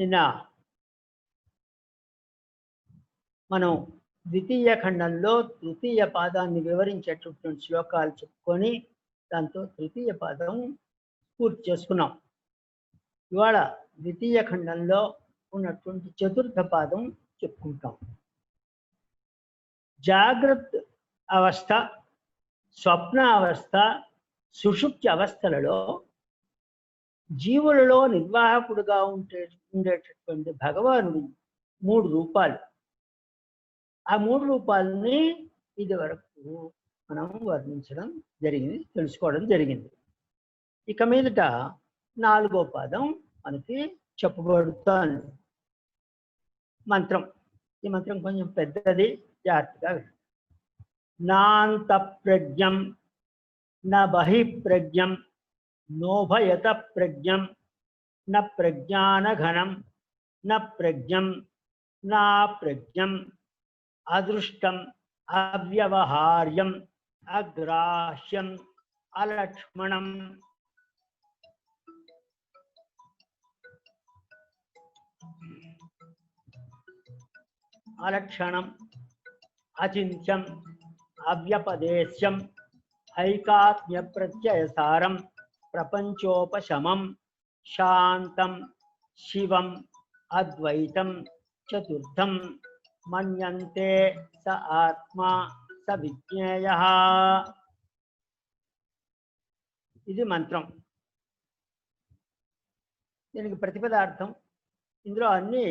నిన్న మనం ద్వితీయ ఖండంలో తృతీయ పాదాన్ని వివరించేటటువంటి శ్లోకాలు చెప్పుకొని దాంతో తృతీయ పాదం పూర్తి చేసుకున్నాం. ఇవాళ ద్వితీయ ఖండంలో ఉన్నటువంటి చతుర్థ పాదం చెప్పుకుంటాం. జాగ్రత్త అవస్థ, స్వప్న అవస్థ, సుషుప్తి అవస్థలలో జీవులలో నిర్వాహకుడుగా ఉండేటటువంటి భగవానుడు 3 రూపాలు. ఆ 3 రూపాలని ఇది వరకు మనం వర్ణించడం జరిగింది, తెలుసుకోవడం జరిగింది. ఇక మీదట 4వ పాదం మనకి చెప్పబడుతోంది. మంత్రం, ఈ మంత్రం కొంచెం పెద్దది, జాగ్రత్తగా వినండి. నాంత ప్రజ్ఞం న బహిఃప్రజ్ఞం నోభయత ప్రజ్ఞం న ప్రజ్ఞానఘనం న ప్రజ్ఞం నా ప్రజ్ఞం అదృష్టం అవ్యవహార్యం అగ్రాహ్యం అలక్ష్మణం. అలక్షణం అచింత్యం అవ్యపదేశ్యం ఐకాత్మ్య ప్రత్యయసారం ప్రపంచోపశమం శాంతం శివం అద్వైతం చతుర్థం మన్యంతే స ఆత్మా స విజ్ఞేయః. ఇది మంత్రం. దీనికి ప్రతిపదార్థం. ఇందులో అన్నీ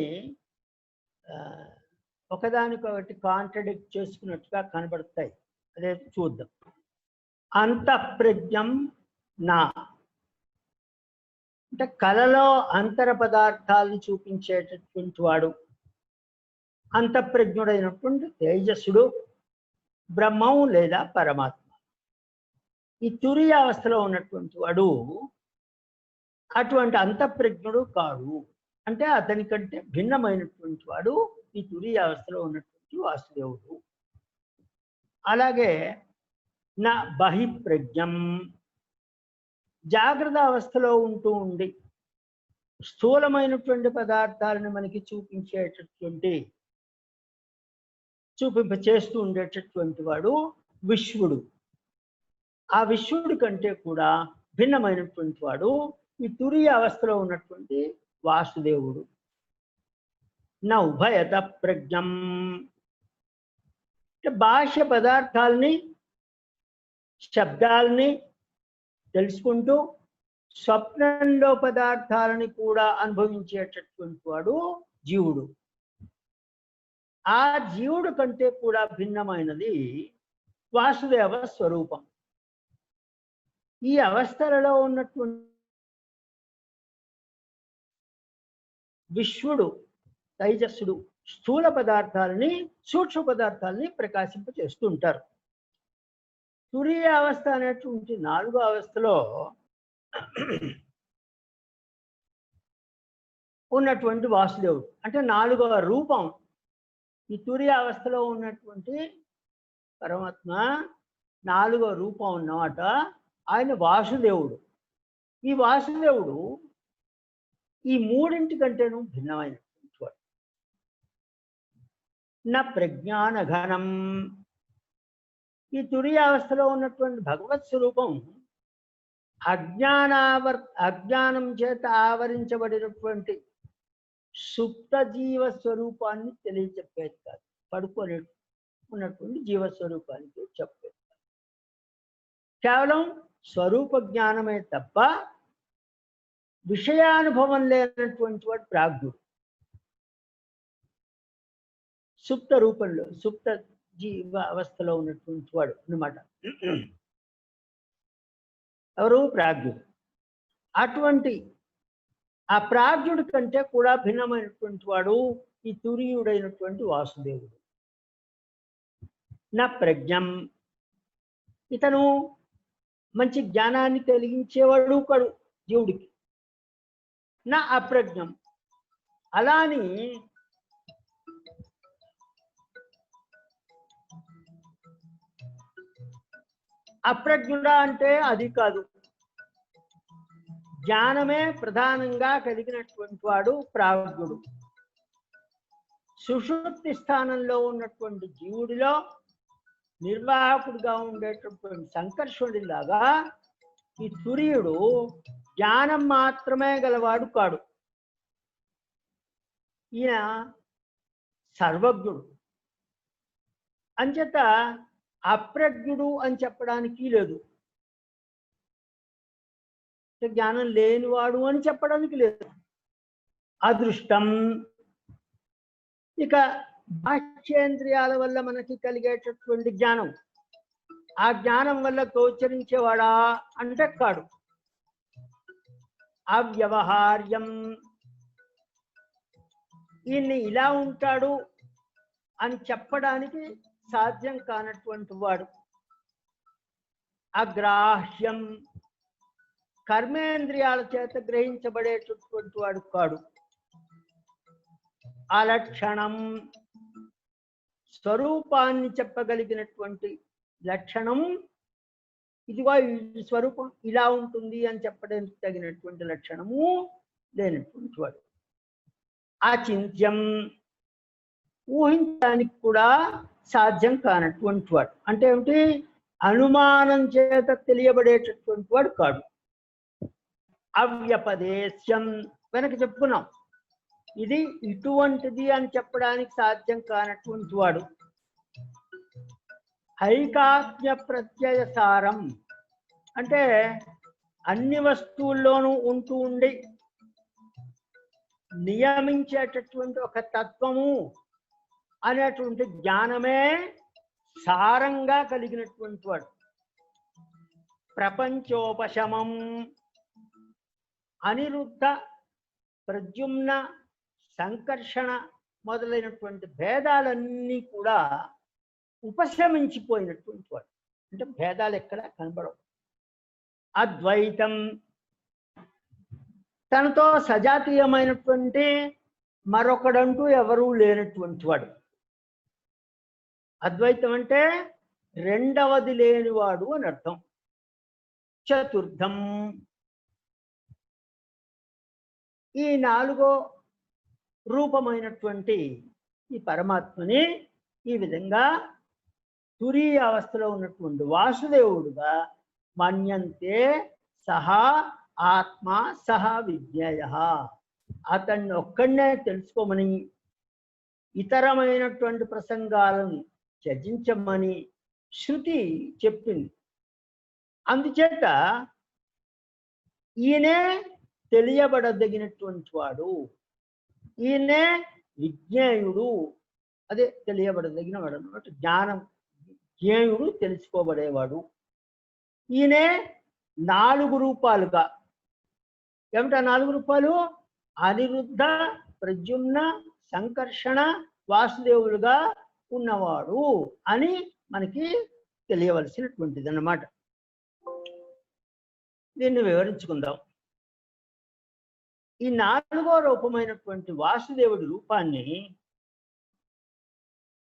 ఒకదానికొకటి కాంట్రడిక్ట్ చేసుకున్నట్టుగా కనబడతాయి. అదే చూద్దాం. అంతఃప్రజ్ఞం నా అంటే కలలో అంతర పదార్థాలను చూపించేటటువంటి వాడు అంతఃప్రజ్ఞుడైనటువంటి తేజస్సుడు, బ్రహ్మం లేదా పరమాత్మ. ఈ తురీయ అవస్థలో ఉన్నటువంటి వాడు అటువంటి అంతఃప్రజ్ఞుడు కాడు. అంటే అతని కంటే భిన్నమైనటువంటి వాడు ఈ తురీయ అవస్థలో ఉన్నటువంటి వాసుదేవుడు. అలాగే నా బహిఃప్రజ్ఞం, జాగ్రత్త అవస్థలో ఉండి స్థూలమైనటువంటి పదార్థాలను మనకి చూపింపచేస్తూ ఉండేటటువంటి వాడు విశ్వడు. ఆ విశ్వడు కంటే కూడా భిన్నమైనటువంటి వాడు ఈ తురీయ అవస్థలో ఉన్నటువంటి వాసుదేవుడు. నా ఉభయత ప్రజ్ఞం అంటే బాహ్య పదార్థాలని, శబ్దాలని తెలుసుకుంటూ స్వప్నంలో పదార్థాలని కూడా అనుభవించేటటువంటి వాడు జీవుడు. ఆ జీవుడు కంటే కూడా భిన్నమైనది వాసుదేవ స్వరూపం. ఈ అవస్థలలో ఉన్నటువంటి విశ్వడు, తైజస్సుడు స్థూల పదార్థాలని, సూక్ష్మ పదార్థాలని ప్రకాశింపచేస్తూ ఉంటారు. తురీయ అవస్థ అనేటువంటి 4వ అవస్థలో ఉన్నటువంటి వాసుదేవుడు అంటే 4వ రూపం. ఈ తురీయ అవస్థలో ఉన్నటువంటి పరమాత్మ 4వ రూపం అన్నమాట. ఆయన వాసుదేవుడు. ఈ వాసుదేవుడు ఈ 3 కంటేనూ భిన్నమైనటువంటి వాడు. నా ప్రజ్ఞానఘనం, ఈ తురీయ అవస్థలో ఉన్నటువంటి భగవత్ స్వరూపం అజ్ఞానం చేత ఆవరించబడినటువంటి సుప్త జీవ స్వరూపాన్ని తెలియచెప్పేది కాదు. పడుకొని ఉన్నటువంటి జీవస్వరూపానికి చెప్పేది కాదు. కేవలం స్వరూప జ్ఞానమే తప్ప విషయానుభవం లేనటువంటి వాడు ప్రాజ్ఞుడు. సుప్త రూపంలో, సుప్త జీవ అవస్థలో ఉన్నటువంటి వాడు అన్నమాట. ఎవరు? ప్రాజ్ఞుడు. అటువంటి ఆ ప్రాజ్ఞుడి కంటే కూడా భిన్నమైనటువంటి వాడు ఈ తురీయుడైనటువంటి వాసుదేవుడు. నా ప్రజ్ఞం, ఇతను మంచి జ్ఞానాన్ని కలిగించేవాడు కాడు జీవుడికి. నా అప్రజ్ఞం, అలాని అప్రజ్ఞుడా అంటే అది కాదు. జ్ఞానమే ప్రధానంగా కలిగినటువంటి వాడు ప్రాజ్ఞుడు. సుషుప్తి స్థానంలో ఉన్నటువంటి జీవుడిలో నిర్వాహకుడిగా ఉండేటటువంటి సంకర్షణుడిలాగా ఈ తుర్యుడు జ్ఞానం మాత్రమే గలవాడు కాడు. ఈయన సర్వజ్ఞుడు. అంచేత అప్రజ్ఞుడు అని చెప్పడానికి లేదు, జ్ఞానం లేనివాడు అని చెప్పడానికి లేదు. అదృష్టం. ఇక బాహ్యేంద్రియాల వల్ల మనకి కలిగేటటువంటి జ్ఞానం, ఆ జ్ఞానం వల్ల గోచరించేవాడా అంటే కాడు. అవ్యవహార్యం. ఈయన్ని ఇలా ఉంటాడు అని చెప్పడానికి సాధ్యం కానటువంటి వాడు. అగ్రాహ్యం. కర్మేంద్రియాల చేత గ్రహించబడేటటువంటి వాడు కాడు. అలక్షణం. స్వరూపాన్ని చెప్పగలిగినటువంటి లక్షణం, ఇదిగో ఈ స్వరూపం ఇలా ఉంటుంది అని చెప్పడానికి తగినటువంటి లక్షణము లేనటువంటి వాడు. అచింత్యం. ఊహించడానికి కూడా సాధ్యం కానటువంటి వాడు. అంటే ఏమిటి? అనుమానం చేత తెలియబడేటటువంటి వాడు కాడు. అవ్యపదేశ్యం. వెనక చెప్పుకున్నాం, ఇది ఇటువంటిది అని చెప్పడానికి సాధ్యం కానటువంటి వాడు. ఐకాత్మ్య ప్రత్యయసారం. అంటే అన్ని వస్తువుల్లోనూ ఉంటూ ఉండి నియమించేటటువంటి ఒక తత్వము అనేటువంటి జ్ఞానమే సారంగా కలిగినటువంటి వాడు. ప్రపంచోపశమం. అనిరుద్ధ, ప్రద్యుమ్న, సంకర్షణ మొదలైనటువంటి భేదాలన్నీ కూడా ఉపశమించిపోయినటువంటి వాడు. అంటే భేదాలు ఎక్కడ కనబడవు. అద్వైతం. తనతో సజాతీయమైనటువంటి మరొకడంటూ ఎవరూ లేనటువంటి వాడు. అద్వైతం అంటే రెండవది లేనివాడు అని అర్థం. చతుర్థం. ఈ నాలుగో రూపమైనటువంటి ఈ పరమాత్మని ఈ విధంగా తురీయ అవస్థలో ఉన్నటువంటి వాసుదేవుడుగా మన్యంతే సహా ఆత్మ సహా విజ్ఞేయ. అతన్ని ఒక్కడనే తెలుసుకోమని, ఇతరమైనటువంటి ప్రసంగాలను త్యజించమని శృతి చెప్పింది. అందుచేత ఈయనే తెలియబడదగినటువంటి వాడు, ఈయనే విజ్ఞేయుడు. అదే తెలియబడదగిన వాడు అన్నమాట. జ్ఞానం జ్ఞేయుడు, తెలుసుకోబడేవాడు. ఈయనే 4 రూపాలుగా. ఏమిటా 4 రూపాలు? అనిరుద్ధ, ప్రద్యుమ్న, సంకర్షణ, వాసుదేవులుగా ఉన్నవాడు అని మనకి తెలియవలసినటువంటిది అన్నమాట. దీన్ని వివరించుకుందాం. ఈ 4వ రూపమైనటువంటి వాసుదేవుడి రూపాన్ని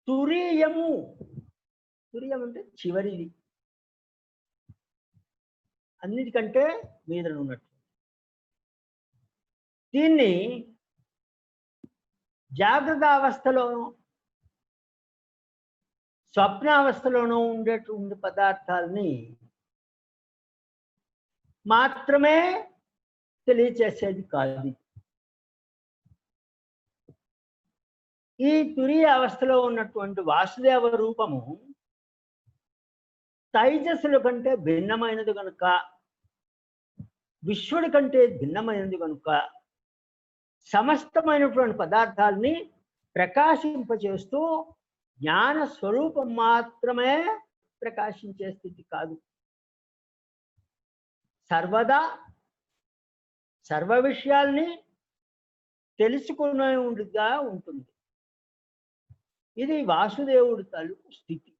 తురీయము. తురీయం అంటే చివరిది, అన్నిటికంటే మీద ఉన్నట్టు. దీన్ని జాగ్రత్త అవస్థలోనూ స్వప్నావస్థలోనూ ఉండేటువంటి పదార్థాలని మాత్రమే తెలియచేసేది కాదు. ఈ తురీయ అవస్థలో ఉన్నటువంటి వాసుదేవ రూపము తైజస్సుల కంటే భిన్నమైనది కనుక, విశ్వడి కంటే భిన్నమైనది కనుక, సమస్తమైనటువంటి పదార్థాలని ప్రకాశింపచేస్తూ జ్ఞాన స్వరూపం మాత్రమే ప్రకాశించే స్థితి కాదు. సర్వదా సర్వ విషయాల్ని తెలుసుకునేగా ఉంటుంది. ఇది వాసుదేవుడి తాలూకు స్థితి.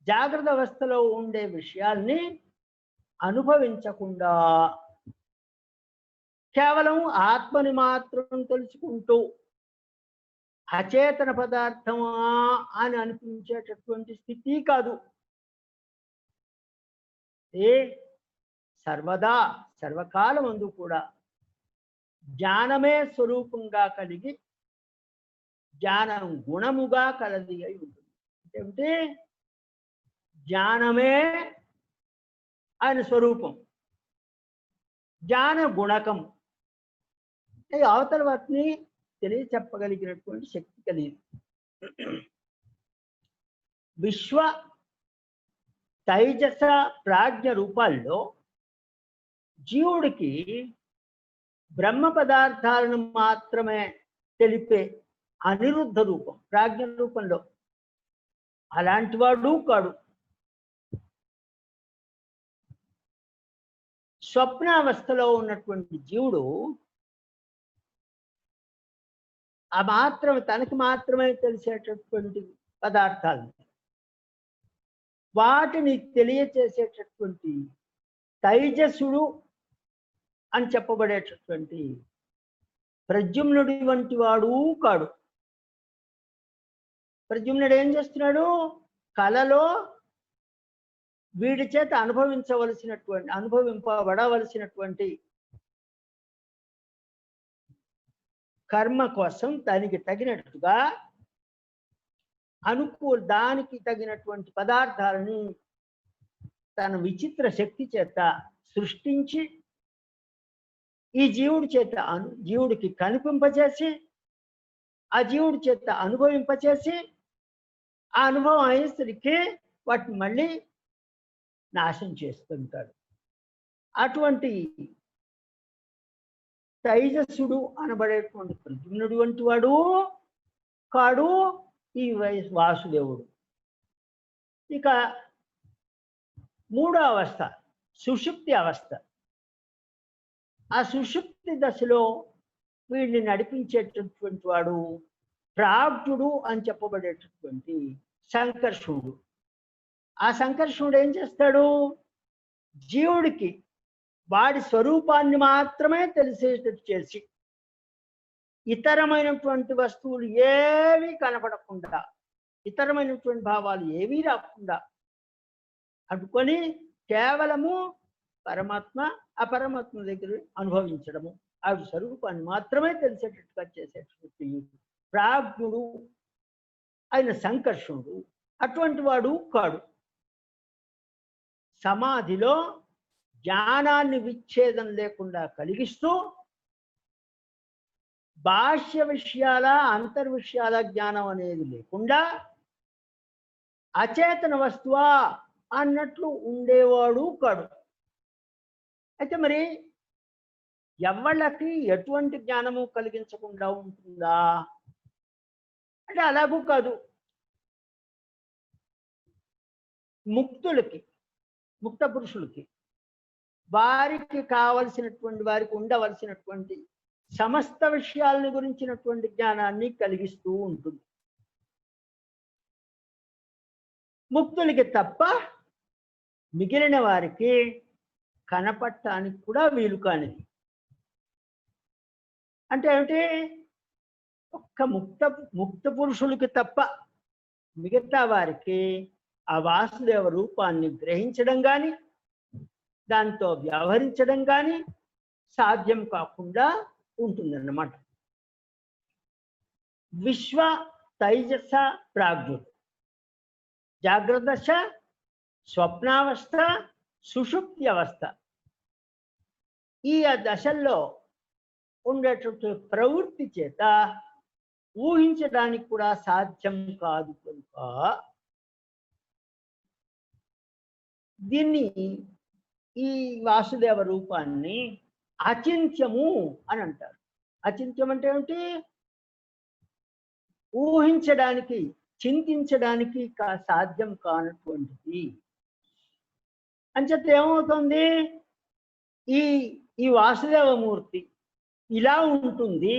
జాగ్రత్త అవస్థలో ఉండే విషయాల్ని అనుభవించకుండా కేవలం ఆత్మని మాత్రం తెలుసుకుంటూ అచేతన పదార్థమా అని అనిపించేటటువంటి స్థితి కాదు. సర్వదా సర్వకాలమందు కూడా జ్ఞానమే స్వరూపంగా కలిగి జ్ఞానం గుణముగా కలది అయి ఉంటుంది. అంటే జ్ఞానమే ఆయన స్వరూపం, జ్ఞాన గుణకం. అవతల వాటిని తెలియచెప్పగలిగినటువంటి శక్తి కలిగింది. విశ్వ తైజస ప్రాజ్ఞ రూపాల్లో జీవుడికి బ్రహ్మ పదార్థాలను మాత్రమే తెలిపే అనిరుద్ధ రూపం ప్రాజ్ఞ రూపంలో అలాంటి వాడు కాడు. స్వప్నావస్థలో ఉన్నటువంటి జీవుడు ఆ మాత్రమే తనకి మాత్రమే తెలిసేటటువంటి పదార్థాలు వాటిని తెలియచేసేటటువంటి తైజసుడు అని చెప్పబడేటటువంటి ప్రద్యుమ్నుడి వంటి వాడు కాడు. ప్రద్యుమ్నుడు ఏం చేస్తున్నాడు? కలలో వీడి చేత అనుభవింపబడవలసినటువంటి కర్మ కోసం దానికి తగినట్టుగా దానికి తగినటువంటి పదార్థాలను తన విచిత్ర శక్తి చేత సృష్టించి ఈ జీవుడికి కనిపింపచేసి ఆ జీవుడి చేత అనుభవింపచేసి ఆ అనుభవం అయ్యేసరికి వాటిని మళ్ళీ నాశనం చేస్తుంటాడు. అటువంటి తైజస్సుడు అనబడేటువంటి ప్రద్యుమ్నుడు వంటి వాడు కాడు ఈ వాసుదేవుడు. ఇక మూడో అవస్థ సుషుప్తి అవస్థ. ఆ సుషుప్తి దశలో వీడిని నడిపించేటటువంటి వాడు ప్రాజ్ఞుడు అని చెప్పబడేటటువంటి సంకర్షణుడు. ఆ సంకర్షణుడు ఏం చేస్తాడు? జీవుడికి వాడి స్వరూపాన్ని మాత్రమే తెలిసేటట్టు చేసి ఇతరమైనటువంటి వస్తువులు ఏవి కనపడకుండా ఇతరమైనటువంటి భావాలు ఏవీ రాకుండా అడ్డుకొని కేవలము పరమాత్మ అపరమాత్మ దగ్గర అనుభవించడము ఆవిడ స్వరూపాన్ని మాత్రమే తెలిసేటట్టుగా చేసేటటువంటి ప్రాజ్ఞుడు ఆయన సంకర్షణుడు. అటువంటి వాడు కాడు. సమాధిలో జ్ఞానాన్ని విచ్ఛేదం లేకుండా కలిగిస్తూ బాహ్య విషయాల అంతర్విషయాల జ్ఞానం అనేది లేకుండా అచేతన వస్తువా అన్నట్లు ఉండేవాడు కాడు. అయితే మరి ఎవళ్ళకి ఎటువంటి జ్ఞానము కలిగించకుండా ఉంటుందా అంటే అలాగూ కాదు. ముక్తులకి ముక్త పురుషులకి వారికి ఉండవలసినటువంటి సమస్త విషయాలను గురించినటువంటి జ్ఞానాన్ని కలిగిస్తూ ఉంటుంది. ముక్తులకి తప్ప మిగిలిన వారికి కనపడటానికి కూడా వీలు కానిది. అంటే ఏమిటి? ఒక్క ముక్త పురుషులకి తప్ప మిగతా వారికి ఆ వాసుదేవ రూపాన్ని గ్రహించడం కానీ దాంతో వ్యవహరించడం కానీ సాధ్యం కాకుండా ఉంటుందన్నమాట. విశ్వ తైజస ప్రాజ్ఞుడు జాగ్రత్త దశ, స్వప్నావస్థ, సుషుప్తి అవస్థ ఈ దశల్లో ఉండేటువంటి ప్రవృత్తి చేత ఊహించడానికి కూడా సాధ్యం కాదు కనుక దీన్ని ఈ వాసుదేవ రూపాన్ని అచింత్యము అని అంటారు. అచింత్యం అంటే ఏమిటి? ఊహించడానికి చింతించడానికి సాధ్యం కానటువంటిది. అంచేత ఏమవుతుంది? ఈ వాసుదేవమూర్తి ఇలా ఉంటుంది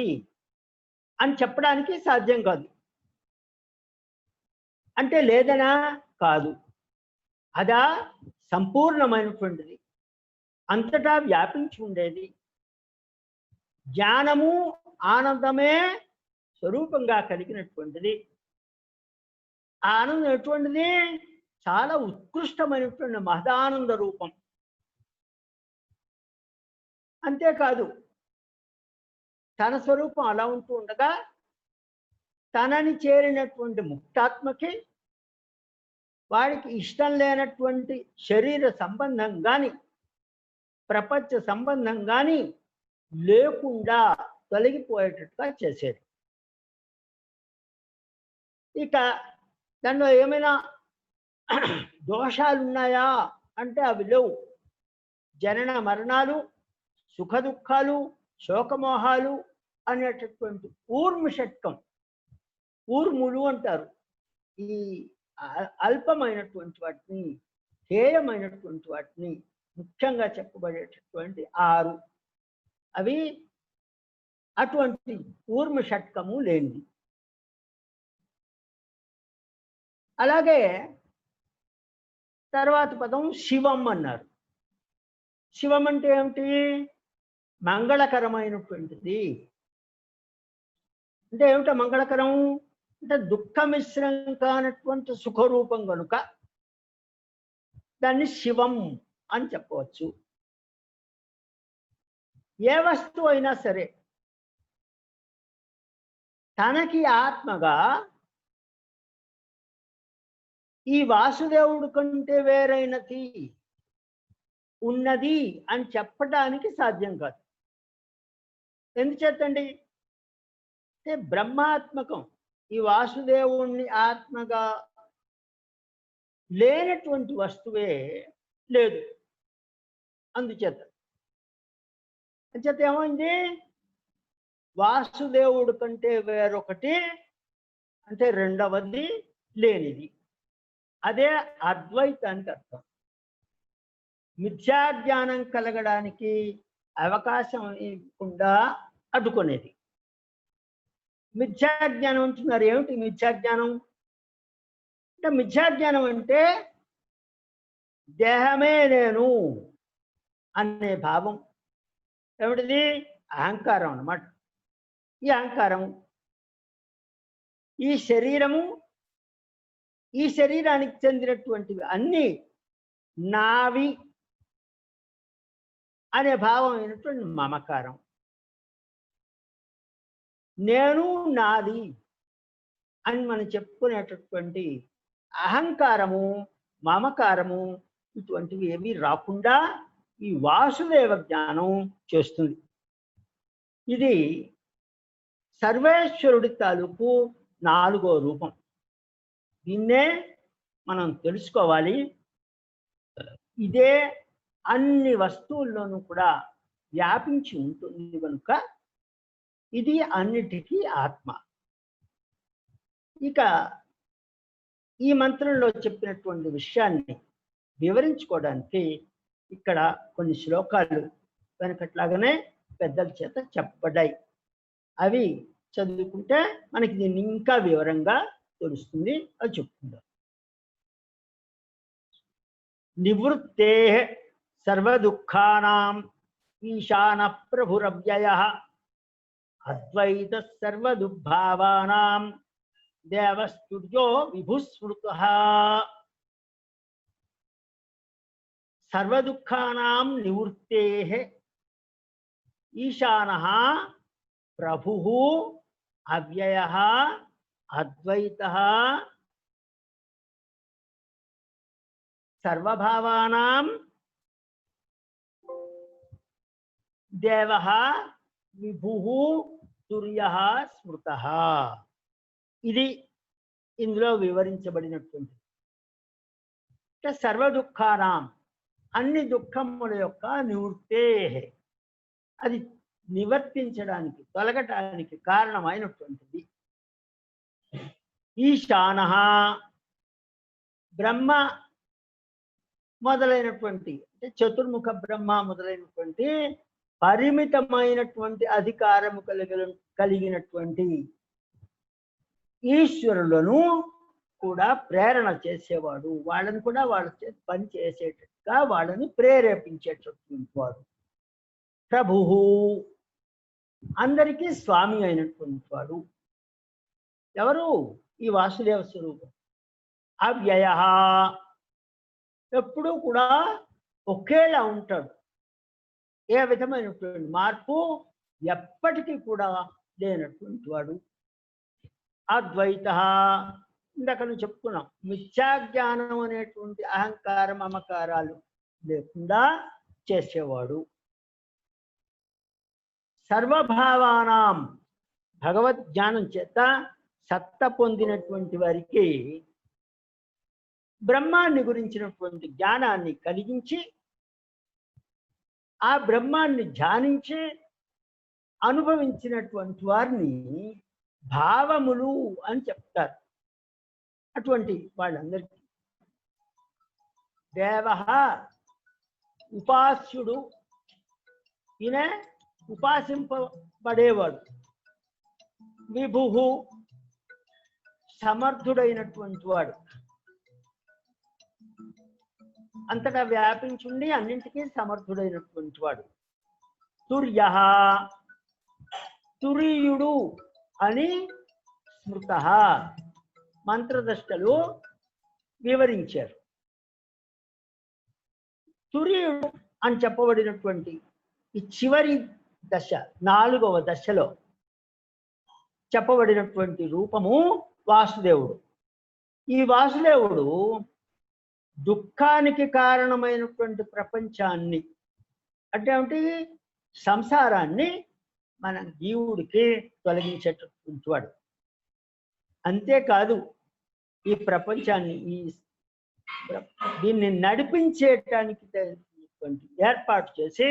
అని చెప్పడానికి సాధ్యం కాదు. అంటే లేదనా? కాదు. అదా సంపూర్ణమైనటువంటిది, అంతటా వ్యాపించి ఉండేది. జ్ఞానము ఆనందమే స్వరూపంగా కలిగినటువంటిది. ఆ ఆనందం ఎటువంటిది? చాలా ఉత్కృష్టమైనటువంటి మహదానంద రూపం. అంతేకాదు తన స్వరూపం అలా ఉంటూ ఉండగా తనని చేరినటువంటి ముక్తాత్మకి వాడికి ఇష్టం లేనటువంటి శరీర సంబంధం కానీ ప్రపంచ సంబంధం కానీ లేకుండా తొలగిపోయేటట్టుగా చేసేది. ఇక దానిలో ఏమైనా దోషాలు ఉన్నాయా అంటే అవి లేవు. జనన మరణాలు, సుఖ దుఃఖాలు, శోకమోహాలు అనేటటువంటి ఊర్మి షట్కం, ఊర్ములు అంటారు. ఈ అల్పమైనటువంటి వాటిని, హేయమైనటువంటి వాటిని ముఖ్యంగా చెప్పబడేటటువంటి 6 అవి అటువంటి ఊర్మి షట్కము లేనిది. అలాగే తర్వాత పదం శివం అన్నారు. శివం అంటే ఏమిటి? మంగళకరమైనటువంటిది. అంటే ఏమిటో మంగళకరం అంటే దుఃఖ మిశ్రం కానటువంటి సుఖరూపం కనుక దాన్ని శివం అని చెప్పవచ్చు. ఏ వస్తువు అయినా సరే తనకి ఆత్మగా ఈ వాసుదేవుడు కంటే వేరైనది ఉన్నది అని చెప్పడానికి సాధ్యం కాదు. ఎందుచేతండి అంటే బ్రహ్మాత్మకం ఈ వాసుదేవుణ్ణి ఆత్మగా లేనటువంటి వస్తువే లేదు. అందుచేత ఏమైంది? వాసుదేవుడు కంటే వేరొకటి అంటే రెండవది లేనిది. అదే అద్వైతానికి అర్థం. మిథ్యాజ్ఞానం కలగడానికి అవకాశం ఇవ్వకుండా అడ్డుకునేది. మిథ్యాజ్ఞానం అంటున్నారు. ఏమిటి మిథ్యాజ్ఞానం అంటే? మిథ్యాజ్ఞానం అంటే దేహమే నేను అనే భావం. ఏమిటిది? అహంకారం అన్నమాట. ఈ అహంకారం, ఈ శరీరము, ఈ శరీరానికి చెందినటువంటివి అన్నీ నావి అనే భావం అయినటువంటి మమకారం. నేను నాది అని మనం చెప్పుకునేటటువంటి అహంకారము, మమకారము ఇటువంటివి ఏవి రాకుండా ఈ వాసుదేవ జ్ఞానం చేస్తుంది. ఇది సర్వేశ్వరుడి తాలూకు 4వ రూపం. దీన్నే మనం తెలుసుకోవాలి. ఇదే అన్ని వస్తువుల్లోనూ కూడా వ్యాపించి ఉంటుంది కనుక ఇది అన్నిటికీ ఆత్మ. ఇక ఈ మంత్రంలో చెప్పినటువంటి విషయాన్ని వివరించుకోవడానికి ఇక్కడ కొన్ని శ్లోకాలు వెనకట్లాగానే పెద్దల చేత చెప్పబడ్డాయి. అవి చదువుకుంటే మనకి దీన్ని ఇంకా వివరంగా తెలుస్తుంది. అది చెప్పుకుందాం. నివృత్తే సర్వదుఃఖానాం ఈశాన ప్రభురవ్యయః అద్వైత సర్వదుర్భావానాం దేవస్తుర్యో విభుస్మృతః. సర్వదుఃఖానాం నివృత్తేః ఈశానః ప్రభుః అవ్యయః అద్వైతః సర్వభావానాం దేవః విభుః తుర్యః స్మృతః. ఇది ఇందులో వివరించబడినటువంటి సర్వదుఃఖానాం అన్ని దుఃఖముల యొక్క నివృత్తే, అది నివర్తించడానికి తొలగటానికి కారణమైనటువంటిది. ఈశానః బ్రహ్మ మొదలైనటువంటి అంటే చతుర్ముఖ బ్రహ్మ మొదలైనటువంటి పరిమితమైనటువంటి అధికారము కలిగినటువంటి ఈశ్వరులను కూడా ప్రేరణ చేసేవాడు. వాళ్ళని కూడా వాళ్ళ చేతి పని చేసేటట్టుగా వాళ్ళని ప్రేరేపించేటటువంటి వాడు. ప్రభుః అందరికీ స్వామి అయినటువంటి వాడు. ఎవరు? ఈ వాసుదేవ స్వరూపం. అవ్యయః ఎప్పుడూ కూడా ఒకేలా ఉంటాడు. ఏ విధమైనటువంటి మార్పు ఎప్పటికీ కూడా లేనటువంటి వాడు. అద్వైత, ఇందాక నువ్వు చెప్పుకున్నాం, మిథ్యాజ్ఞానం అనేటువంటి అహంకార మమకారాలు లేకుండా చేసేవాడు. సర్వభావానాం, భగవద్జ్ఞానం చేత సత్త పొందినటువంటి వారికి బ్రహ్మాన్ని గురించినటువంటి జ్ఞానాన్ని కలిగించి ఆ బ్రహ్మాన్ని ధ్యానించి అనుభవించినటువంటి వారిని భావములు అని చెప్తారు. అటువంటి వాళ్ళందరికీ దేవ ఉపాస్యుడు, ఈయన ఉపాసింపబడేవాడు. విభు, సమర్థుడైనటువంటి వాడు, అంతటా వ్యాపించుండి అన్నింటికీ సమర్థుడైనటువంటి వాడు. తుర్య, తురీయుడు అని స్మృత మంత్రదష్టలు వివరించారు. తురీయుడు అని చెప్పబడినటువంటి ఈ చివరి దశ, 4వ దశలో చెప్పబడినటువంటి రూపము వాసుదేవుడు. ఈ వాసుదేవుడు దుఃఖానికి కారణమైనటువంటి ప్రపంచాన్ని, అంటే ఏమిటి, సంసారాన్ని మన జీవుడికి తొలగించేటటువంటి వాడు. అంతేకాదు, ఈ ప్రపంచాన్ని దీన్ని నడిపించేటానికి ఏర్పాటు చేసి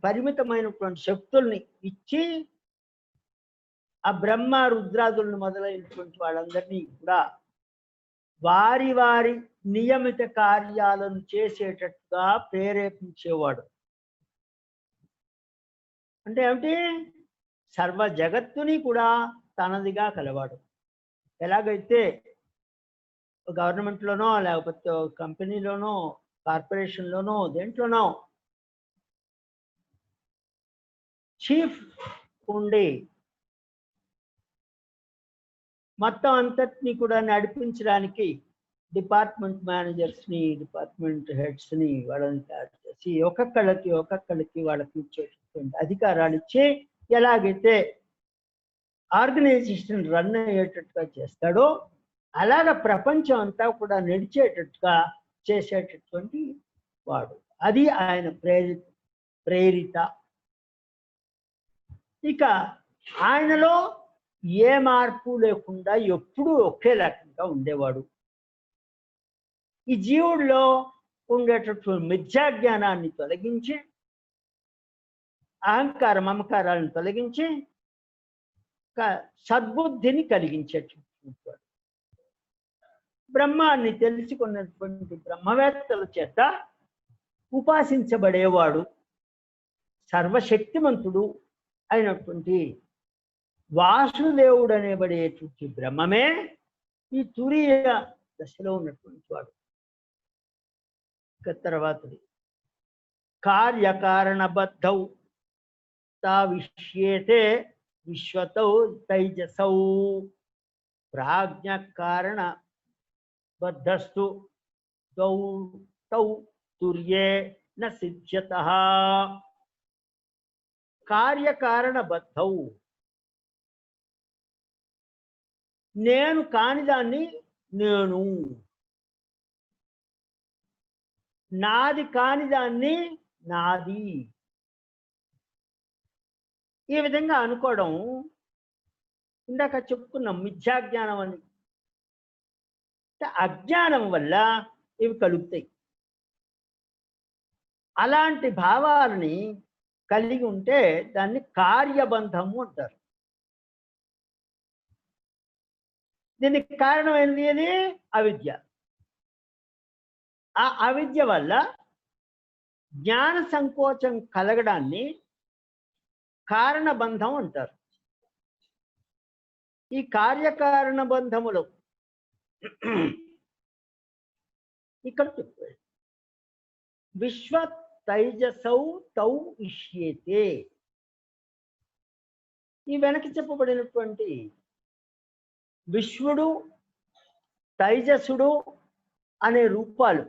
పరిమితమైనటువంటి శక్తుల్ని ఇచ్చి ఆ బ్రహ్మ రుద్రాదులను మొదలైనటువంటి వాళ్ళందరినీ కూడా వారి వారి నియమిత కార్యాలను చేసేటట్టుగా ప్రేరేపించేవాడు. అంటే ఏమిటి, సర్వ జగత్తుని కూడా తనదిగా కలవాడు. ఎలాగైతే గవర్నమెంట్లోనో లేకపోతే కంపెనీలోనో కార్పొరేషన్లోనో దేంట్లోనో చీఫ్ ఉండి మొత్తం అంతటినీ కూడా నడిపించడానికి డిపార్ట్మెంట్ మేనేజర్స్ని, డిపార్ట్మెంట్ హెడ్స్ని వాళ్ళని తయారు చేసి ఒక్కొక్కళ్ళకి వాళ్ళకి ఇచ్చేటటువంటి అధికారాలు ఇచ్చి ఎలాగైతే ఆర్గనైజేషన్ రన్ అయ్యేటట్టుగా చేస్తాడో అలాగ ప్రపంచం అంతా కూడా నడిచేటట్టుగా చేసేటటువంటి వాడు. అది ఆయన ప్రేరిత. ఇక ఆయనలో ఏ మార్పు లేకుండా ఎప్పుడూ ఒకే రకంగా ఉండేవాడు. ఈ జీవుల్లో ఉండేటటువంటి మిథ్యాజ్ఞానాన్ని తొలగించి అహంకార మమకారాలను తొలగించి సద్బుద్ధిని కలిగించేటటువంటి వాడు. బ్రహ్మాన్ని తెలుసుకున్నటువంటి బ్రహ్మవేత్తల చేత ఉపాసించబడేవాడు. సర్వశక్తిమంతుడు అయినటువంటి వాసుదేవుడు అనేబడేటువంటి బ్రహ్మమే ఈ తురీయ దశలో ఉన్నటువంటి వాడు. ఇక తర్వాతది కార్యకారణబద్ధౌ తావిష్యేతే విశ్వతౌ తైజసౌ ప్రాజ్ఞ కారణ బద్ధస్తు తౌ తుర్యే న సిద్ధ్యతః. కార్యకారణబద్ధౌ, నేను కానిదాన్ని నేను, నాది కానిదాన్ని నాది, ఈ విధంగా అనుకోవడం ఇందాక చెప్పుకున్నాం మిథ్యాజ్ఞానం అని. అజ్ఞానం వల్ల ఇవి కలుగుతాయి. అలాంటి భావాలని కలిగి ఉంటే దాన్ని కార్యబంధము అంటారు. దీనికి కారణమైనది ఏది? అవిద్య. ఆ అవిద్య వల్ల జ్ఞాన సంకోచం కలగడాన్ని కారణబంధం అంటారు. ఈ కార్యకారణ బంధములు ఇక్కడ చెప్పాడు. విశ్వ తైజసౌ తౌ ఇష్యేతే. ఈ వెనక్కి చెప్పబడినటువంటి విశ్వడు తైజసుడు అనే రూపాలు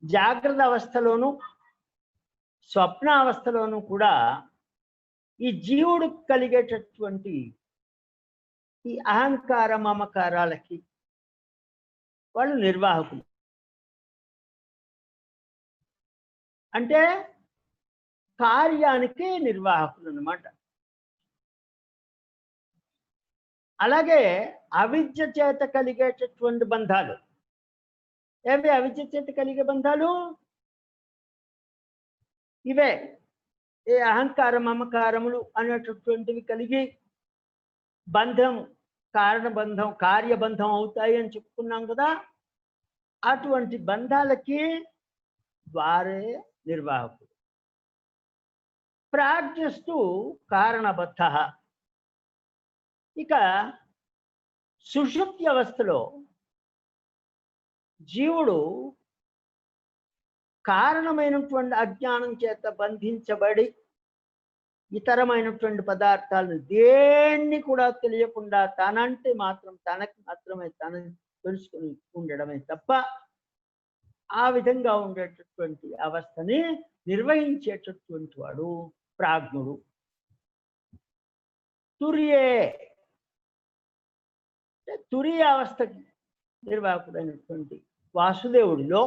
జాగ్రత్త అవస్థలోను స్వప్న అవస్థలోను కూడా ఈ జీవుడు కలిగేటటువంటి ఈ అహంకార మమకారాలకి వాళ్ళు నిర్వాహకులు. అంటే కార్యానికి నిర్వాహకులు అన్నమాట. అలాగే అవిద్య చేత కలిగేటటువంటి బంధాలు ఏవి? అవిద్య చేత కలిగే బంధాలు ఇవే. ఏ అహంకార మమకారములు అనేటటువంటివి కలిగి బంధం, కారణబంధం, కార్యబంధం అవుతాయి అని చెప్పుకున్నాం కదా. అటువంటి బంధాలకి వారే నిర్వాహకుడు. ప్రాజ్ఞస్తు కారణబద్ధ. ఇక సుషుప్తి అవస్థలో జీవుడు కారణమైనటువంటి అజ్ఞానం చేత బంధించబడి ఇతరమైనటువంటి పదార్థాలను దేన్ని కూడా తెలియకుండా తనంటే మాత్రం తనకి మాత్రమే తన తెలుసుకుని ఉండడమే తప్ప ఆ విధంగా ఉండేటటువంటి అవస్థని నిర్వహించేటటువంటి వాడు ప్రాజ్ఞుడు. తురియ అవస్థకి నిర్వాహకుడైనటువంటి వాసుదేవుడిలో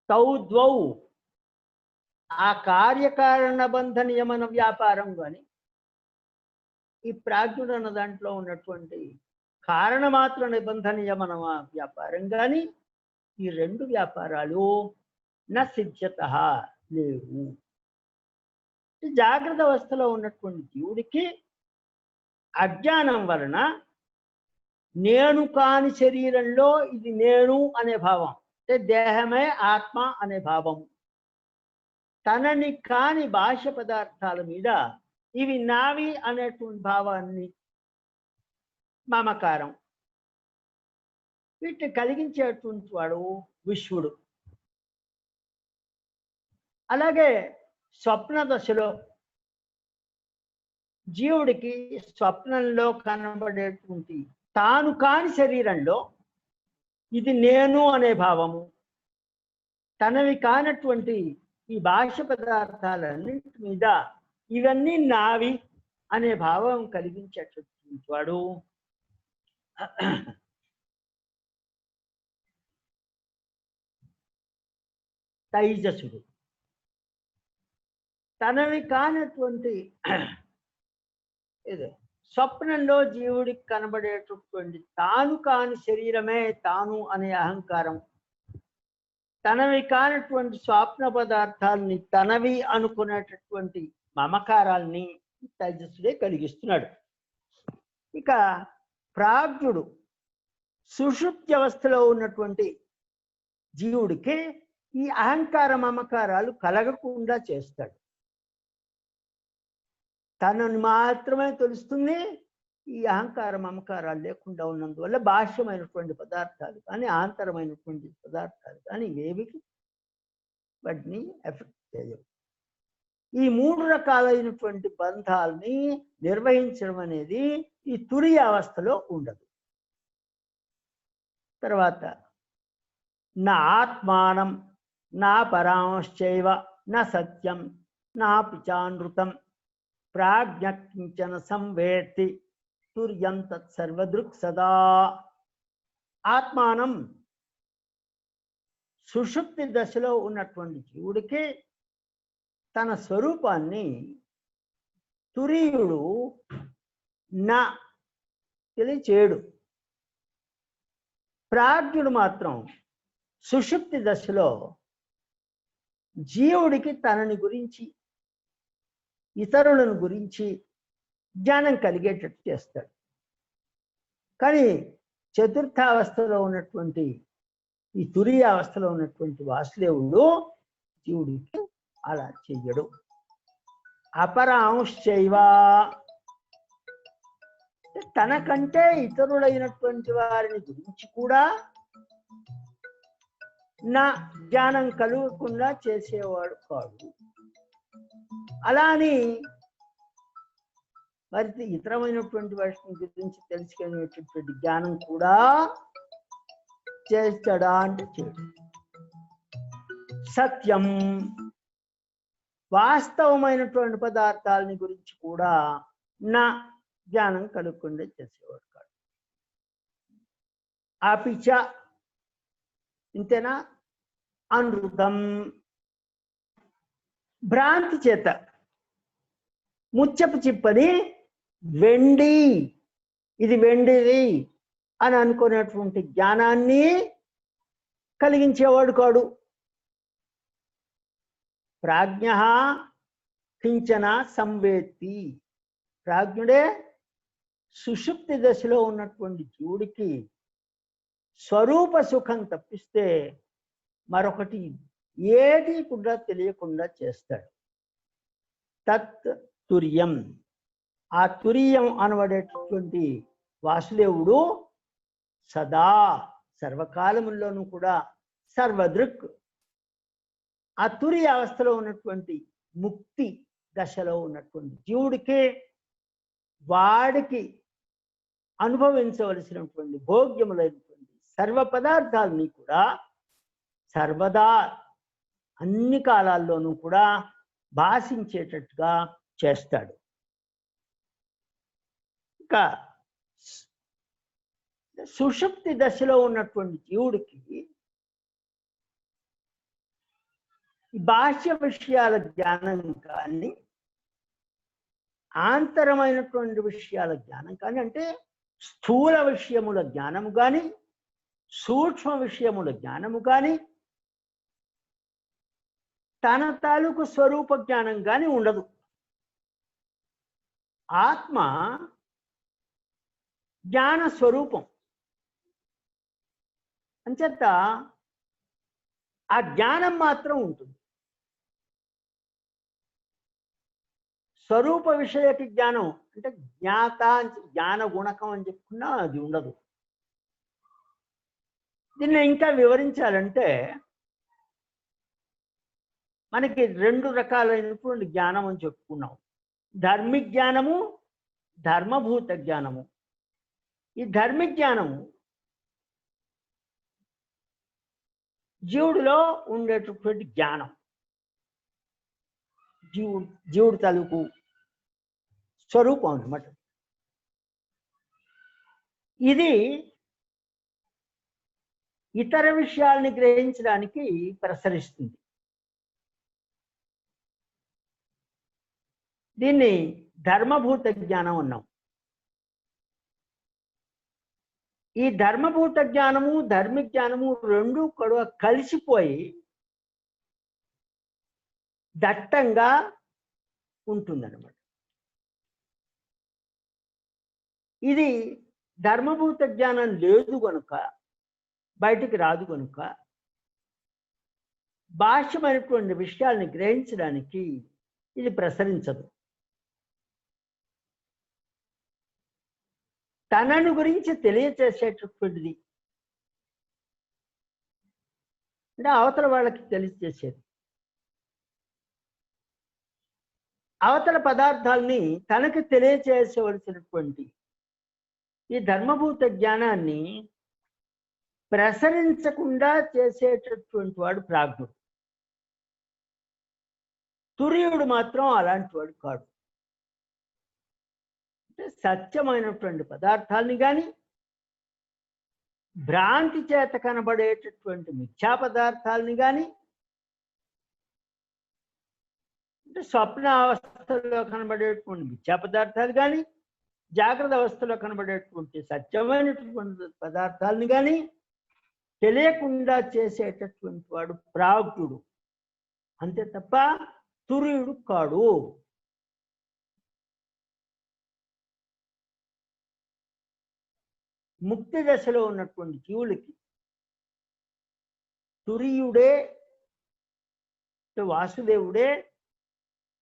తౌ ద్వౌ ఆ కార్యకారణ బంధ నియమన వ్యాపారం కానీ ఈ ప్రాజ్ఞుడు అన్న దాంట్లో ఉన్నటువంటి కారణమాత్ర నిబంధ నియమన వ్యాపారం కానీ ఈ రెండు వ్యాపారాలు సిద్ధ్యత లేవు. జాగ్రత్త అవస్థలో ఉన్నటువంటి జీవుడికి అజ్ఞానం వలన నేను కాని శరీరంలో ఇది నేను అనే భావం, అంటే దేహమే ఆత్మ అనే భావం, తనని కాని బాహ్య పదార్థాల మీద ఇవి నావి అనేటువంటి భావాన్ని మమకారం, వీటిని కలిగించేటువంటి వాడు విశ్వడు. అలాగే స్వప్న దశలో జీవుడికి స్వప్నంలో కనబడేటువంటి తాను కాని శరీరంలో ఇది నేను అనే భావము, తనవి కానటువంటి ఈ బాహ్య పదార్థాలన్నింటి మీద ఇవన్నీ నావి అనే భావం కలిగించేటటువంటి వాడు తైజసుడు. తనవి కానటువంటి ఇదే స్వప్నంలో జీవుడికి కనబడేటటువంటి తాను కాని శరీరమే తాను అనే అహంకారం, తనవి కానటువంటి స్వప్న పదార్థాలని తనవి అనుకునేటటువంటి మమకారాల్ని తైజస్సుడే కలిగిస్తున్నాడు. ఇక ప్రాజ్ఞుడు సుషుప్తి అవస్థలో ఉన్నటువంటి జీవుడికి ఈ అహంకార మమకారాలు కలగకుండా చేస్తాడు. తనని మాత్రమే తెలుస్తుంది. ఈ అహంకార మమకారాలు లేకుండా ఉన్నందువల్ల బాహ్యమైనటువంటి పదార్థాలు కానీ ఆంతరమైనటువంటి పదార్థాలు కానీ ఏవికి వాటిని ఎఫెక్ట్ చేయవు. ఈ మూడు రకాలైనటువంటి బంధాలని నిర్వహించడం అనేది ఈ తురియ అవస్థలో ఉండదు. తర్వాత నా ఆత్మానం నా పరాంశ్చైవ నా సత్యం నా పిచానృతం ప్రాజ్ఞకించన సంవేత్తి తుర్యం తత్సర్వదృక్ సదా. ఆత్మానం సుషుప్తి దశలో ఉన్నటువంటి జీవుడికి తన స్వరూపాన్ని తురీయుడు నా తెలియచేయడు. ప్రాజ్ఞుడు మాత్రం సుషుప్తి దశలో జీవుడికి తనని గురించి ఇతరులను గురించి జ్ఞానం కలిగేటట్టు చేస్తాడు. కానీ చతుర్థావస్థలో ఉన్నటువంటి ఈ తురియ అవస్థలో ఉన్నటువంటి వాసుదేవుడు జీవుడికి అలా చెయ్యడు. అపరాంశ్చైవ తనకంటే ఇతరులైనటువంటి వారిని గురించి కూడా నా జ్ఞానం కలగకుండా చేసేవాడు కాదు. అలా అని మరి ఇతరమైనటువంటి వాటిని గురించి తెలుసుకునేటటువంటి జ్ఞానం కూడా చేస్తాడా అంటే చేయడు. సత్యం వాస్తవమైనటువంటి పదార్థాలని గురించి కూడా నా జ్ఞానం కలుగకుండా చేసేవాడు కాదు. అపిచ ఇంతేనా, అనృతం భ్రాంతి చేత ముచ్చపు చిప్పని వెండి, ఇది వెండిది అని అనుకునేటువంటి జ్ఞానాన్ని కలిగించేవాడు కాడు. ప్రాజ్ఞ కించన సంవేత్తి, ప్రాజ్ఞుడే సుషుప్తి దశలో ఉన్నటువంటి జీవుడికి స్వరూప సుఖం తప్పిస్తే మరొకటి ఏది కూడా తెలియకుండా చేస్తాడు. తత్ తుర్యం, ఆ తుర్యం అనబడేటటువంటి వాసుదేవుడు సదా సర్వకాలముల్లోనూ కూడా సర్వదృక్, ఆ తుర్య అవస్థలో ఉన్నటువంటి ముక్తి దశలో ఉన్నటువంటి జీవుడికి వాడికి అనుభవించవలసినటువంటి భోగ్యములైనటువంటి సర్వ పదార్థాలని కూడా సర్వదా అన్ని కాలాల్లోనూ కూడా భాషించేటట్టుగా చేస్తాడు. ఇంకా సుషుప్తి దశలో ఉన్నటువంటి జీవుడికి బాహ్య విషయాల జ్ఞానం కానీ ఆంతరమైనటువంటి విషయాల జ్ఞానం కానీ, అంటే స్థూల విషయముల జ్ఞానము కానీ సూక్ష్మ విషయముల జ్ఞానము కానీ తన తాలూకు స్వరూప జ్ఞానం కానీ ఉండదు. ఆత్మ జ్ఞాన స్వరూపం అంచేత ఆ జ్ఞానం మాత్రం ఉంటుంది. స్వరూప విషయక జ్ఞానం అంటే జ్ఞాత, జ్ఞాన గుణకం అని చెప్పుకున్నా అది ఉండదు. దీన్ని ఇంకా వివరించాలంటే మనకి రెండు రకాలైనటువంటి జ్ఞానం అని చెప్పుకున్నాం. ధర్మిక్ జ్ఞానము, ధర్మభూత జ్ఞానము. ఈ ధర్మిక్ జ్ఞానము జీవుడిలో ఉండేటటువంటి జ్ఞానం, జీవుడి తాలూకు స్వరూపం అన్నమాట. ఇది ఇతర విషయాల్ని గ్రహించడానికి ప్రసరిస్తుంది. దీన్ని ధర్మభూత జ్ఞానం అన్నాం. ఈ ధర్మభూత జ్ఞానము ధర్మిక జ్ఞానము రెండు కూడా కలిసిపోయి దట్టంగా ఉంటుందన్నమాట. ఇది ధర్మభూత జ్ఞానం లేదు కనుక, బయటికి రాదు కనుక బాహ్యమైనటువంటి విషయాల్ని గ్రహించడానికి ఇది ప్రసరించదు. తనను గురించి తెలియచేసేటటువంటిది అంటే అవతల వాళ్ళకి తెలియచేసేది. అవతల పదార్థాలని తనకి తెలియచేసవలసినటువంటి ఈ ధర్మభూత జ్ఞానాన్ని ప్రసరించకుండా చేసేటటువంటి వాడు ప్రాజ్ఞుడు. తుర్యుడు మాత్రం అలాంటి వాడు కాడు. అంటే సత్యమైనటువంటి పదార్థాలని కానీ భ్రాంతి చేత కనబడేటటువంటి మిథ్యా పదార్థాలని కానీ, అంటే స్వప్న అవస్థలో కనబడేటువంటి మిథ్యా పదార్థాలు కానీ జాగ్రత్త అవస్థలో కనబడేటువంటి సత్యమైనటువంటి పదార్థాలని కానీ తెలియకుండా చేసేటటువంటి వాడు ప్రాజ్ఞుడు, అంతే తప్ప తుర్యుడు కాడు. ముక్తి దశలో ఉన్నటువంటి జీవులకి తుర్యుడే వాసుదేవుడే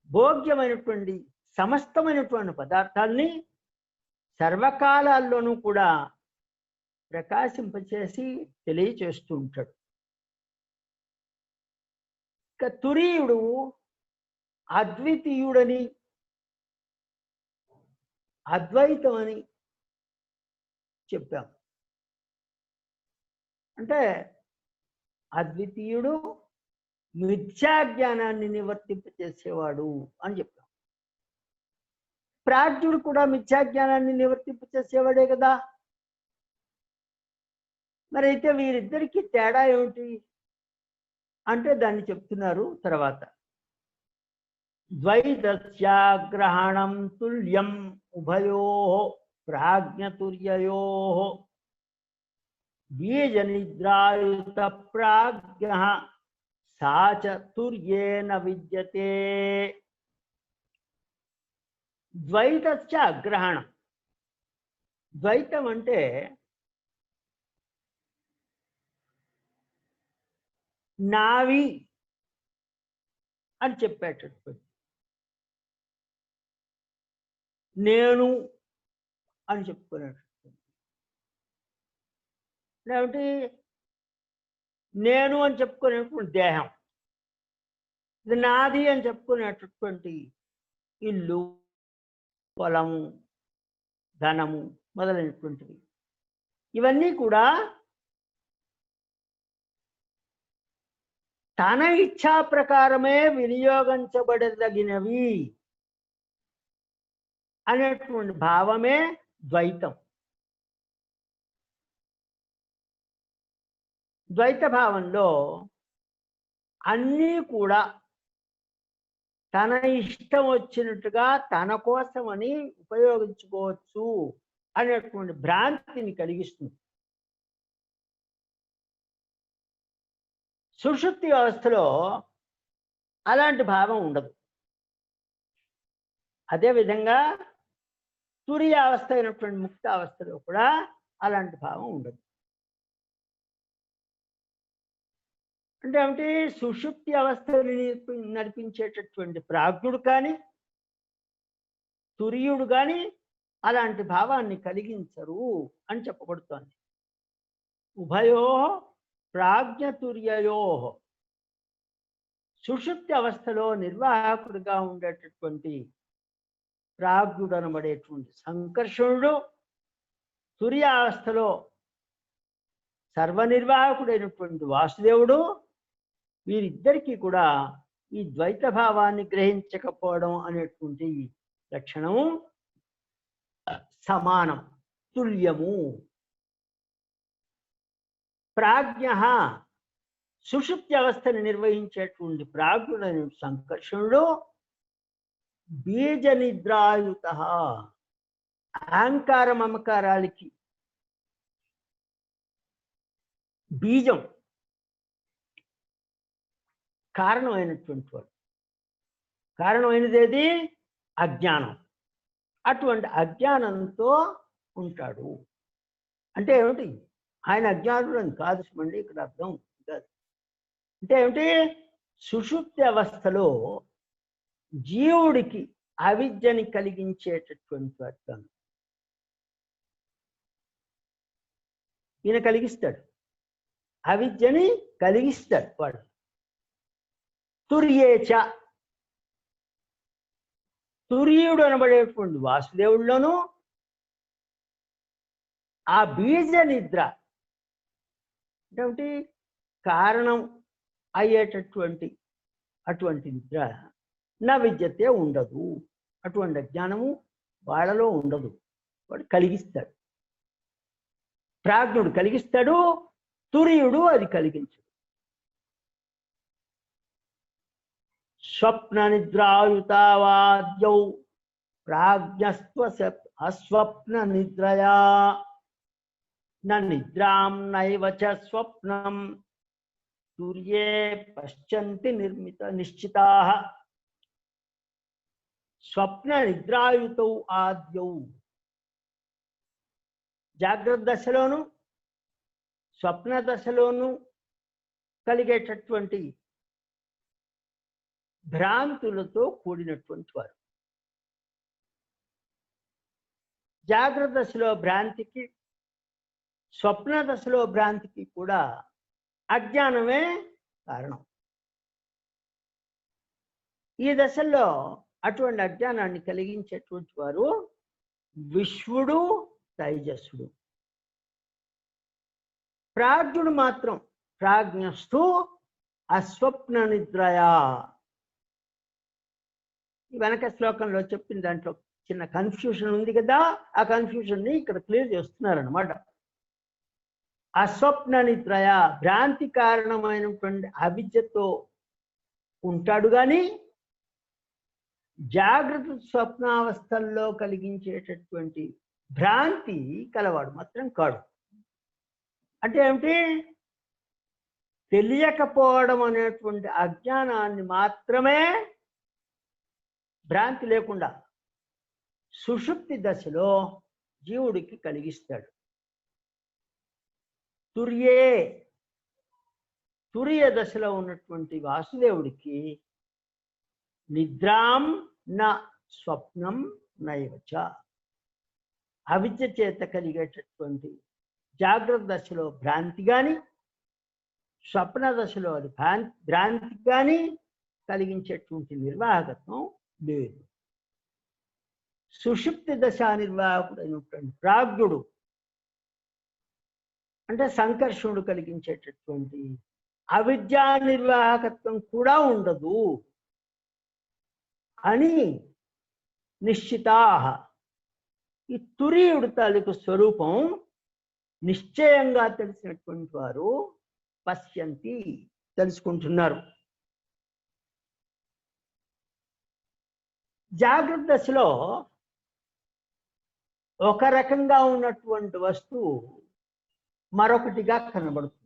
భోగ్యమైనటువంటి సమస్తమైనటువంటి పదార్థాల్ని సర్వకాలాల్లోనూ కూడా ప్రకాశింపచేసి తెలియచేస్తూ ఉంటాడు. ఇక తురీయుడు అద్వితీయుడని అద్వైతమని చెప్పాం. అంటే అద్వితీయుడు మిథ్యా జ్ఞానాన్ని నివర్తింపచేసేవాడు అని చెప్పాం. ప్రాజ్ఞుడు కూడా మిథ్యా జ్ఞానాన్ని నివర్తింపచేసేవాడే కదా. మరి అయితే వీరిద్దరికి తేడా ఏమిటి అంటే దాన్ని చెప్తున్నారు తర్వాత. ద్వైతస్యాగ్రహణం తుల్యం ఉభయోః ప్రాజ్ఞతుర్యయోః బీజనిద్రాయుత ప్రాజ్ఞః సా చ తుర్యేన విద్యతే. ద్వైతస్య అగ్రహణం. ద్వైతం అంటే నావి అని చెప్పేటటువంటి, నేను అని చెప్పుకునేటటువంటి. ఏమిటి నేను అని చెప్పుకునేటువంటి దేహం, ఇది నాది అని చెప్పుకునేటటువంటి ఇల్లు, పొలము, ధనము మొదలైనటువంటివి. ఇవన్నీ కూడా తన ఇచ్ఛా ప్రకారమే వినియోగించబడదగినవి అనేటువంటి భావమే ద్వైతం. ద్వైత భావంలో అన్నీ కూడా తన ఇష్టం వచ్చినట్టుగా తన కోసమని ఉపయోగించుకోవచ్చు అనేటువంటి భ్రాంతిని కలిగిస్తుంది. సుషుప్తి వ్యవస్థలో అలాంటి భావం ఉండదు. అదేవిధంగా తురియావస్థ అయినటువంటి ముక్త అవస్థలో కూడా అలాంటి భావం ఉండదు. అంటే ఏమిటి, సుషుప్తి అవస్థని నడిపించేటటువంటి ప్రాజ్ఞుడు కానీ తురియుడు కానీ అలాంటి భావాన్ని కలిగించరు అని చెప్పబడుతోంది. ఉభయో ప్రాజ్ఞతుర్యయో. సుషుప్తి అవస్థలో నిర్వాహకుడిగా ఉండేటటువంటి ప్రాజ్ఞుడు అనబడేటువంటి సంకర్షణుడు, తుర్యావస్థలో సర్వనిర్వాహకుడైనటువంటి వాసుదేవుడు, వీరిద్దరికీ కూడా ఈ ద్వైత భావాన్ని గ్రహించకపోవడం అనేటువంటి లక్షణము సమానం, తుల్యము. ప్రాజ్ఞ సుషుప్తి అవస్థని నిర్వహించేటువంటి ప్రాజ్ఞుడైన సంకర్షణుడు బీజ నిద్రాయుత, అహంకార మమకారాలకి బీజం కారణమైనటువంటి వాడు. కారణమైనది ఏది? అజ్ఞానం. అటువంటి అజ్ఞానంతో ఉంటాడు. అంటే ఏమిటి, ఆయన అజ్ఞానుడు అని కాదు సుమండి ఇక్కడ అర్థం కాదు. అంటే ఏమిటి, సుషుప్తి అవస్థలో జీవుడికి అవిద్యని కలిగించేటటువంటి అర్థం ఈయన కలిగిస్తాడు, అవిద్యని కలిగిస్తాడు వాడు. తుర్యేచ, తుర్యుడు అనబడేటువంటి వాసుదేవుల్లోనూ ఆ బీజ నిద్ర అంటే కారణం అయ్యేటటువంటి అటువంటి నిద్ర నా విద్యతే ఉండదు. అటువంటి అజ్ఞానము వాళ్ళలో ఉండదు. వాడు కలిగిస్తాడు, ప్రాజ్ఞుడు కలిగిస్తాడు, తుర్యుడు అది కలిగించడు. స్వప్న నిద్రాయుతావాద్యౌ ప్రాజ్ఞస్వ అస్వప్న నిద్రయా నిద్రాం నైవ చ స్వప్నం తుర్యే పశ్చంతి నిశ్చితాః. స్వప్న నిద్రాయుతౌ ఆద్యౌ, జాగ్రత్త దశలోను స్వప్న దశలోను కలిగేటటువంటి భ్రాంతులతో కూడినటువంటి వారు. జాగ్రత్త దశలో భ్రాంతికి, స్వప్న దశలో భ్రాంతికి కూడా అజ్ఞానమే కారణం. ఈ దశల్లో అటువంటి అజ్ఞానాన్ని కలిగించేటువంటి వారు విశ్వడు, తైజస్సుడు. ప్రాజ్ఞుడు మాత్రం ప్రాజ్ఞస్థు అస్వప్న నిద్రయా. వెనక శ్లోకంలో చెప్పిన దాంట్లో చిన్న కన్ఫ్యూషన్ ఉంది కదా, ఆ కన్ఫ్యూజన్ ని ఇక్కడ క్లియర్ చేస్తున్నారనమాట. అస్వప్న నిద్రయ, భ్రాంతి కారణమైనటువంటి అవిద్యతో ఉంటాడు కానీ జాగ్రత్త స్వప్నావస్థల్లో కలిగించేటటువంటి భ్రాంతి కలవాడు మాత్రం కాడు. అంటే ఏమిటి? తెలియకపోవడం అనేటువంటి అజ్ఞానాన్ని మాత్రమే భ్రాంతి లేకుండా సుషుప్తి దశలో జీవుడికి కలిగిస్తాడు. తురియ దశలో ఉన్నటువంటి వాసుదేవుడికి నిద్రాం న స్వప్నం నైవచ, అవిద్య చేత కలిగేటటువంటి జాగ్రత్త దశలో భ్రాంతి కానీ స్వప్న దశలో అది భ్రాంతి కానీ కలిగించేటువంటి నిర్వాహకత్వం లేదు. సుషుప్తి దశ నిర్వాహకుడైనటువంటి ప్రాజ్ఞుడు అంటే సంకర్షణుడు కలిగించేటటువంటి అవిద్యా నిర్వాహకత్వం కూడా ఉండదు అని నిశ్చితా. ఈ తురీయుడు తాలూకు స్వరూపం నిశ్చయంగా తెలిసినటువంటి వారు పశ్యంతి, తెలుసుకుంటున్నారు. జాగ్రత్త దశలో ఒక రకంగా ఉన్నటువంటి వస్తువు మరొకటిగా కనబడుతుంది.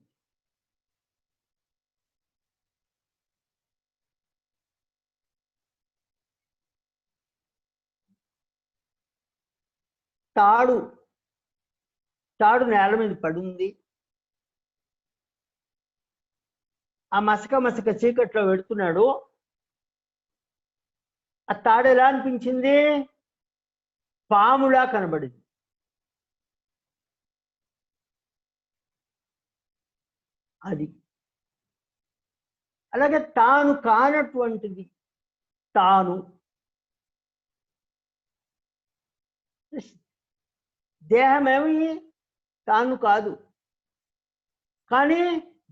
తాడు నేల మీద పడుంది. ఆ మసక చీకట్లో పెడుతున్నాడు. ఆ తాడు ఎలా అనిపించింది? పాములా కనబడింది. అది అలాగే తాను కానటువంటిది తాను. దేహమేమి తాను కాదు, కానీ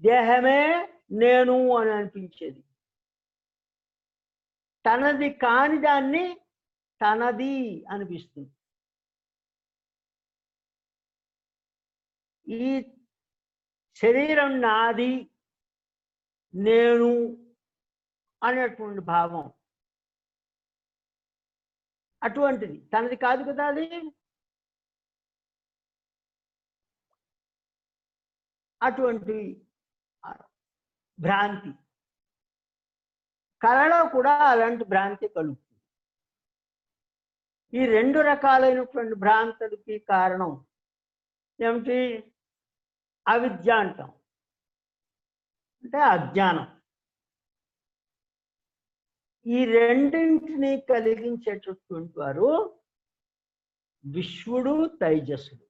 దేహమే నేను అని అనిపించేది. తనది కాని దాన్ని తనది అనిపిస్తుంది. ఈ శరీరం నాది, నేను అనేటువంటి భావం అటువంటిది, తనది కాదు కదా అది. అటువంటి భ్రాంతి కళలో కూడా అలాంటి భ్రాంతి కలుగుతుంది. ఈ రెండు రకాలైనటువంటి భ్రాంతులకి కారణం ఏమిటి? అవిద్య అంటాం, అంటే అజ్ఞానం. ఈ రెండింటిని కలిగించేటటువంటి వారు విశ్వడు, తైజస్సుడు.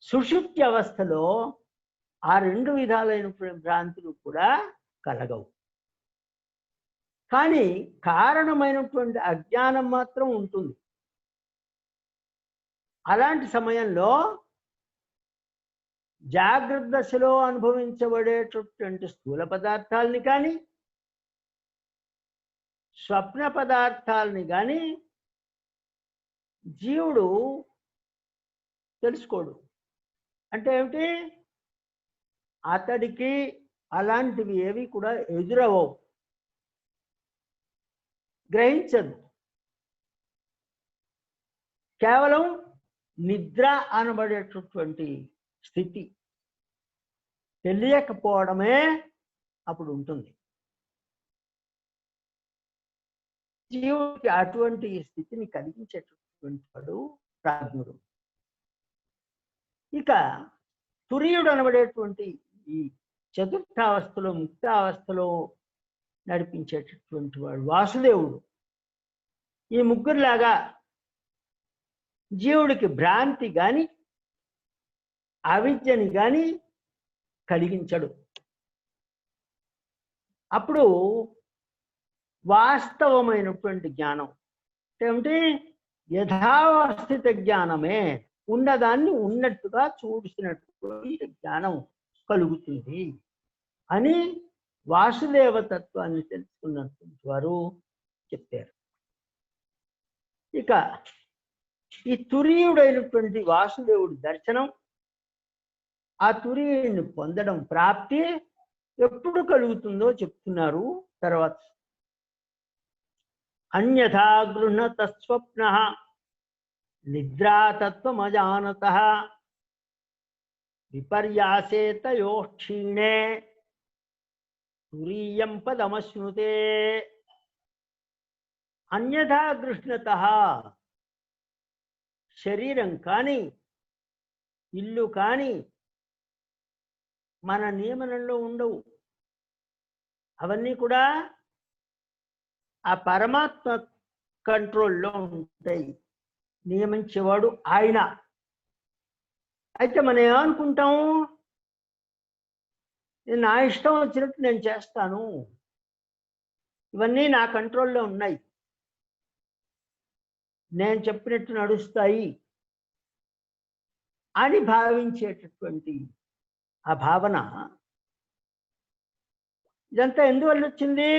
సుషుప్తి అవస్థలో ఆ రెండు విధాలైనటువంటి భ్రాంతులు కూడా కలగవు, కానీ కారణమైనటువంటి అజ్ఞానం మాత్రం ఉంటుంది. అలాంటి సమయంలో జాగ్రత్త దశలో అనుభవించబడేటటువంటి స్థూల పదార్థాలని కానీ స్వప్న పదార్థాలని కానీ జీవుడు తెలుసుకోడు. అంటే ఏమిటి? అతడికి అలాంటివి ఏవి కూడా ఎదురవవు, గ్రహించదు. కేవలం నిద్ర అనబడేటటువంటి స్థితి తెలియకపోవడమే అప్పుడు ఉంటుంది. జీవుడికి అటువంటి స్థితిని కలిగించేటటువంటి వాడు ప్రాజ్ఞుడు. ఇక తురీయుడు అనబడేటువంటి ఈ చతుర్థావస్థలో, ముక్తావస్థలో నడిపించేటటువంటి వాడు వాసుదేవుడు. ఈ ముగ్గురులాగా జీవుడికి భ్రాంతి కానీ అవిద్యని కానీ కలిగించడు. అప్పుడు వాస్తవమైనటువంటి జ్ఞానం ఏమిటి? యథావస్థిత జ్ఞానమే, ఉన్నదాన్ని ఉన్నట్టుగా చూసినటువంటి జ్ఞానం కలుగుతుంది. అని వాసుదేవ తత్వాన్ని తెలుసుకున్నటువంటి వారు చెప్పారు. ఇక ఈ తురీయుడైనటువంటి వాసుదేవుడి దర్శనం, ఆ తురీయుడిని పొందడం ప్రాప్తి ఎప్పుడు కలుగుతుందో చెప్తున్నారు తర్వాత. అన్యథా గృహ్ణత స్వప్న నిద్రాతత్వమజానత విపర్యాసే తయో క్షీణే తురీయం పదమశ్నుతే. అన్యథా గృహ్ణత, శరీరం కానీ ఇల్లు కానీ మన నియమనంలో ఉండవు. అవన్నీ కూడా ఆ పరమాత్మ కంట్రోల్లో ఉంటాయి. నియమించేవాడు ఆయన. అయితే మనం ఏమనుకుంటాం, నా ఇష్టం వచ్చినట్టు నేను చేస్తాను, ఇవన్నీ నా కంట్రోల్లో ఉన్నాయి, నేను చెప్పినట్టు నడుస్తాయి అని భావించేటటువంటి ఆ భావన, ఇదంతా ఎందువల్ల వచ్చింది?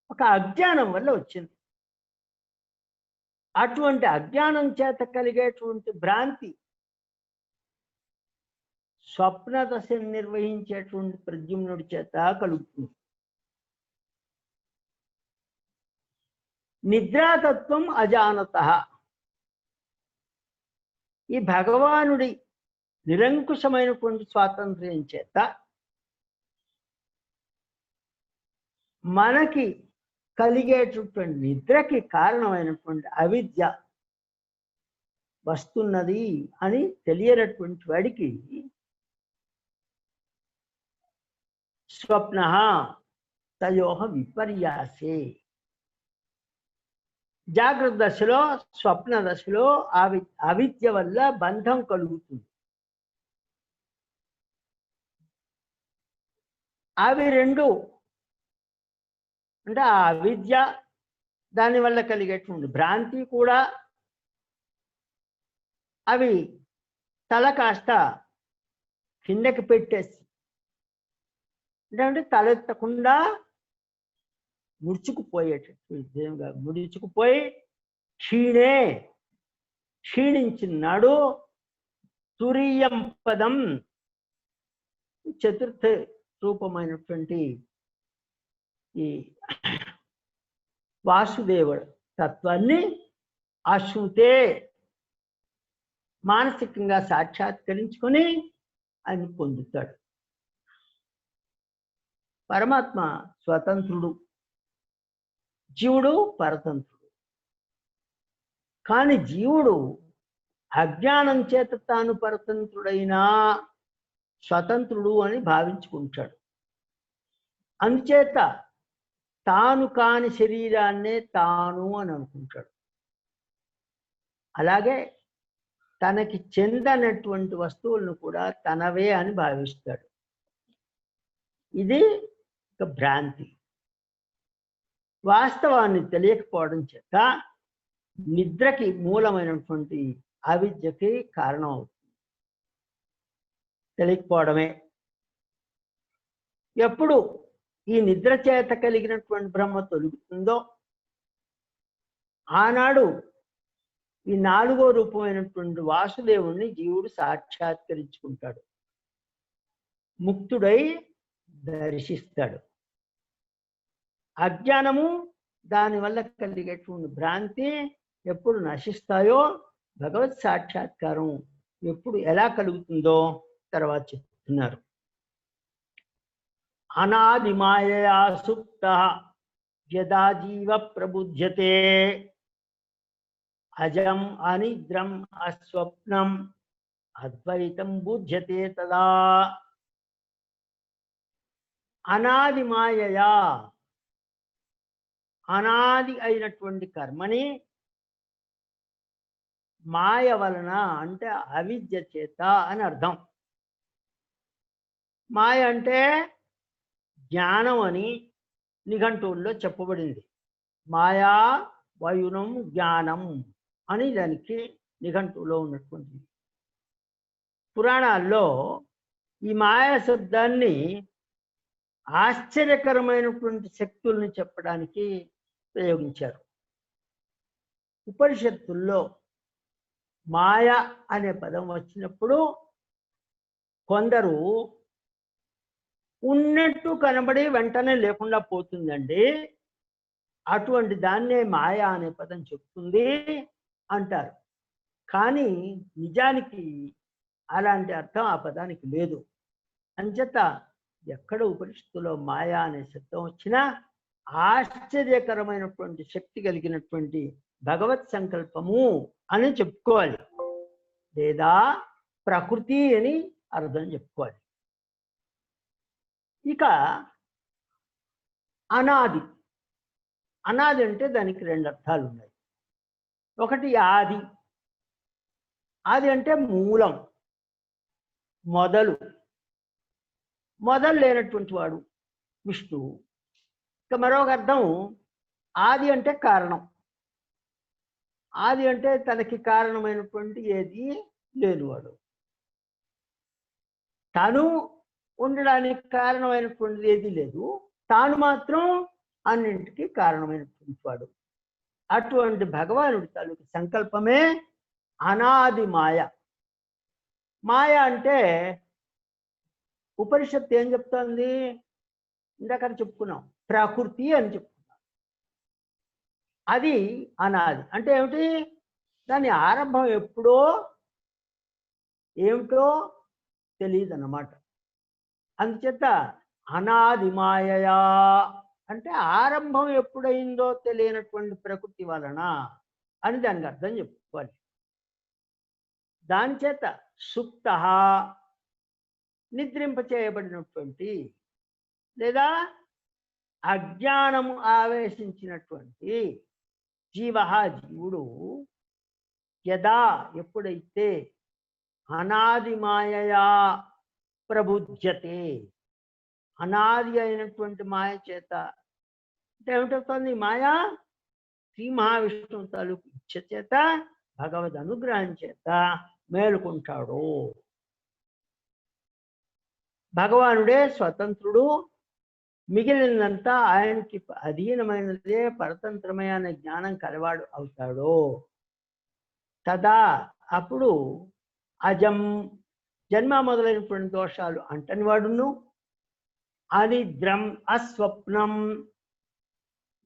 ఒక అజ్ఞానం వల్ల వచ్చింది. అటువంటి అజ్ఞానం చేత కలిగేటువంటి భ్రాంతి స్వప్న దశను నిర్వహించేటువంటి ప్రద్యుమ్నుడి చేత కలుగుతుంది. నిద్రాతత్వం అజానత, ఈ భగవానుడి నిరంకుశమైనటువంటి స్వాతంత్ర్యం చేత మనకి కలిగేటటువంటి నిద్రకి కారణమైనటువంటి అవిద్య వస్తున్నది అని తెలియనటువంటి వాడికి స్వప్న తయోహ విపర్యాసే, జాగ్రత్త దశలో స్వప్న దశలో అవిద్య వల్ల బంధం కలుగుతుంది. అవి రెండు అంటే ఆ అవిద్య, దానివల్ల కలిగేటువంటి భ్రాంతి కూడా, అవి తల కాస్త కిందకి పెట్టేసి అంటే తలెత్తకుండా ముడుచుకుపోయేటటువంటి ముడుచుకుపోయి క్షీణించినాడు. తురీయం పదం చతుర్థ రూపమైనటువంటి ఈ వాసుదేవుడు తత్వాన్ని అశ్నుతే, మానసికంగా సాక్షాత్కరించుకొని ఆయన పొందుతాడు. పరమాత్మ స్వతంత్రుడు, జీవుడు పరతంత్రుడు. కానీ జీవుడు అజ్ఞానం చేత తాను పరతంత్రుడైనా స్వతంత్రుడు అని భావించుకుంటాడు. అందుచేత తాను కాని శరీరాన్నే తాను అని అనుకుంటాడు. అలాగే తనకి చెందనటువంటి వస్తువులను కూడా తనవే అని భావిస్తాడు. ఇది ఒక భ్రాంతి. వాస్తవాన్ని తెలియకపోవడం చేత నిద్రకి మూలమైనటువంటి అవిద్యకి కారణం అవుతుంది. తెలియకపోవడమే. ఎప్పుడు ఈ నిద్ర చేత కలిగినటువంటి బ్రహ్మ తొలుగుతుందో ఆనాడు ఈ నాలుగో రూపమైనటువంటి వాసుదేవుణ్ణి జీవుడు సాక్షాత్కరించుకుంటాడు, ముక్తుడై దర్శిస్తాడు. అజ్ఞానము, దానివల్ల కలిగేటువంటి భ్రాంతి ఎప్పుడు నశిస్తాయో, భగవత్ సాక్షాత్కారం ఎప్పుడు ఎలా కలుగుతుందో తర్వాత చెప్తున్నారు. అనాదిమాయయా సుప్త యదా జీవ ప్రబుధ్యతే అజం అనిద్రం అస్వప్నం అద్వైతం బుధ్యతే తదా. అనాది మాయయా, అనాది అయినటువంటి కర్మని మాయ వలన అంటే అవిద్య చేత అని అర్థం. మాయ అంటే జ్ఞానం అని నిఘంటువుల్లో చెప్పబడింది. మాయా వయునం జ్ఞానం అని దానికి నిఘంటువులో ఉన్నటువంటి. పురాణాల్లో ఈ మాయా శబ్దాన్ని ఆశ్చర్యకరమైనటువంటి శక్తుల్ని చెప్పడానికి ప్రయోగించారు. ఉపనిషత్తుల్లో మాయ అనే పదం వచ్చినప్పుడు కొందరు ఉన్నట్టు కనబడి వెంటనే లేకుండా పోతుందండి, అటువంటి దాన్నే మాయ అనే పదం చెప్తుంది అంటారు. కానీ నిజానికి అలాంటి అర్థం ఆ పదానికి లేదు. అంచేత ఎక్కడ ఉపనిషత్తులో మాయా అనే శబ్దం వచ్చినా ఆశ్చర్యకరమైనటువంటి శక్తి కలిగినటువంటి భగవత్ సంకల్పము అని చెప్పుకోవాలి, లేదా ప్రకృతి అని అర్థం చెప్పుకోవాలి. ఇక అనాది. అనాది అంటే దానికి రెండు అర్థాలు ఉన్నాయి. ఒకటి ఆది. ఆది అంటే మూలం, మొదలు లేనటువంటి వాడు విష్ణువు. ఇక మరొక అర్థం ఆది అంటే కారణం. ఆది అంటే తనకి కారణమైనటువంటి ఏది లేనివాడు, తను ఉండడానికి కారణమైనటువంటిది ఏది లేదు, తాను మాత్రం అన్నింటికి కారణమైనటువంటి వాడు. అటువంటి భగవానుడి తాలూకు సంకల్పమే అనాది మాయ. మాయ అంటే ఉపనిషత్తు ఏం చెప్తోంది? ఇందాక చెప్పుకున్నాం, ప్రకృతి అని చెప్పుకున్నాం. అది అనాది అంటే ఏమిటి? దాని ఆరంభం ఎప్పుడో ఏమిటో తెలియదు అన్నమాట. అందుచేత అనాది మాయయా అంటే ఆరంభం ఎప్పుడైందో తెలియనటువంటి ప్రకృతి వలన అని దానికి అర్థం చెప్పుకోవాలి. దాని చేత సుప్త నిద్రింప చేయబడినటువంటి లేదా అజ్ఞానము ఆవేశించినటువంటి జీవుడు యదా ఎప్పుడైతే అనాది మాయయా ప్రబుధ్యతే, అనాది అయినటువంటి మాయ చేత అంటే ఏమిటవుతుంది? మాయా శ్రీ మహావిష్ణువు తాలూకు ఇచ్చ చేత, భగవద్ అనుగ్రహం చేత మేలుకుంటాడు. భగవానుడే స్వతంత్రుడు, మిగిలినంతా ఆయనకి అధీనమైనదే, పరతంత్రమైన జ్ఞానం కలవాడు అవుతాడు. తదా అప్పుడు అజం జన్మ మొదలైనటువంటి దోషాలు అంటని వాడును, అనిద్రం అస్వప్నం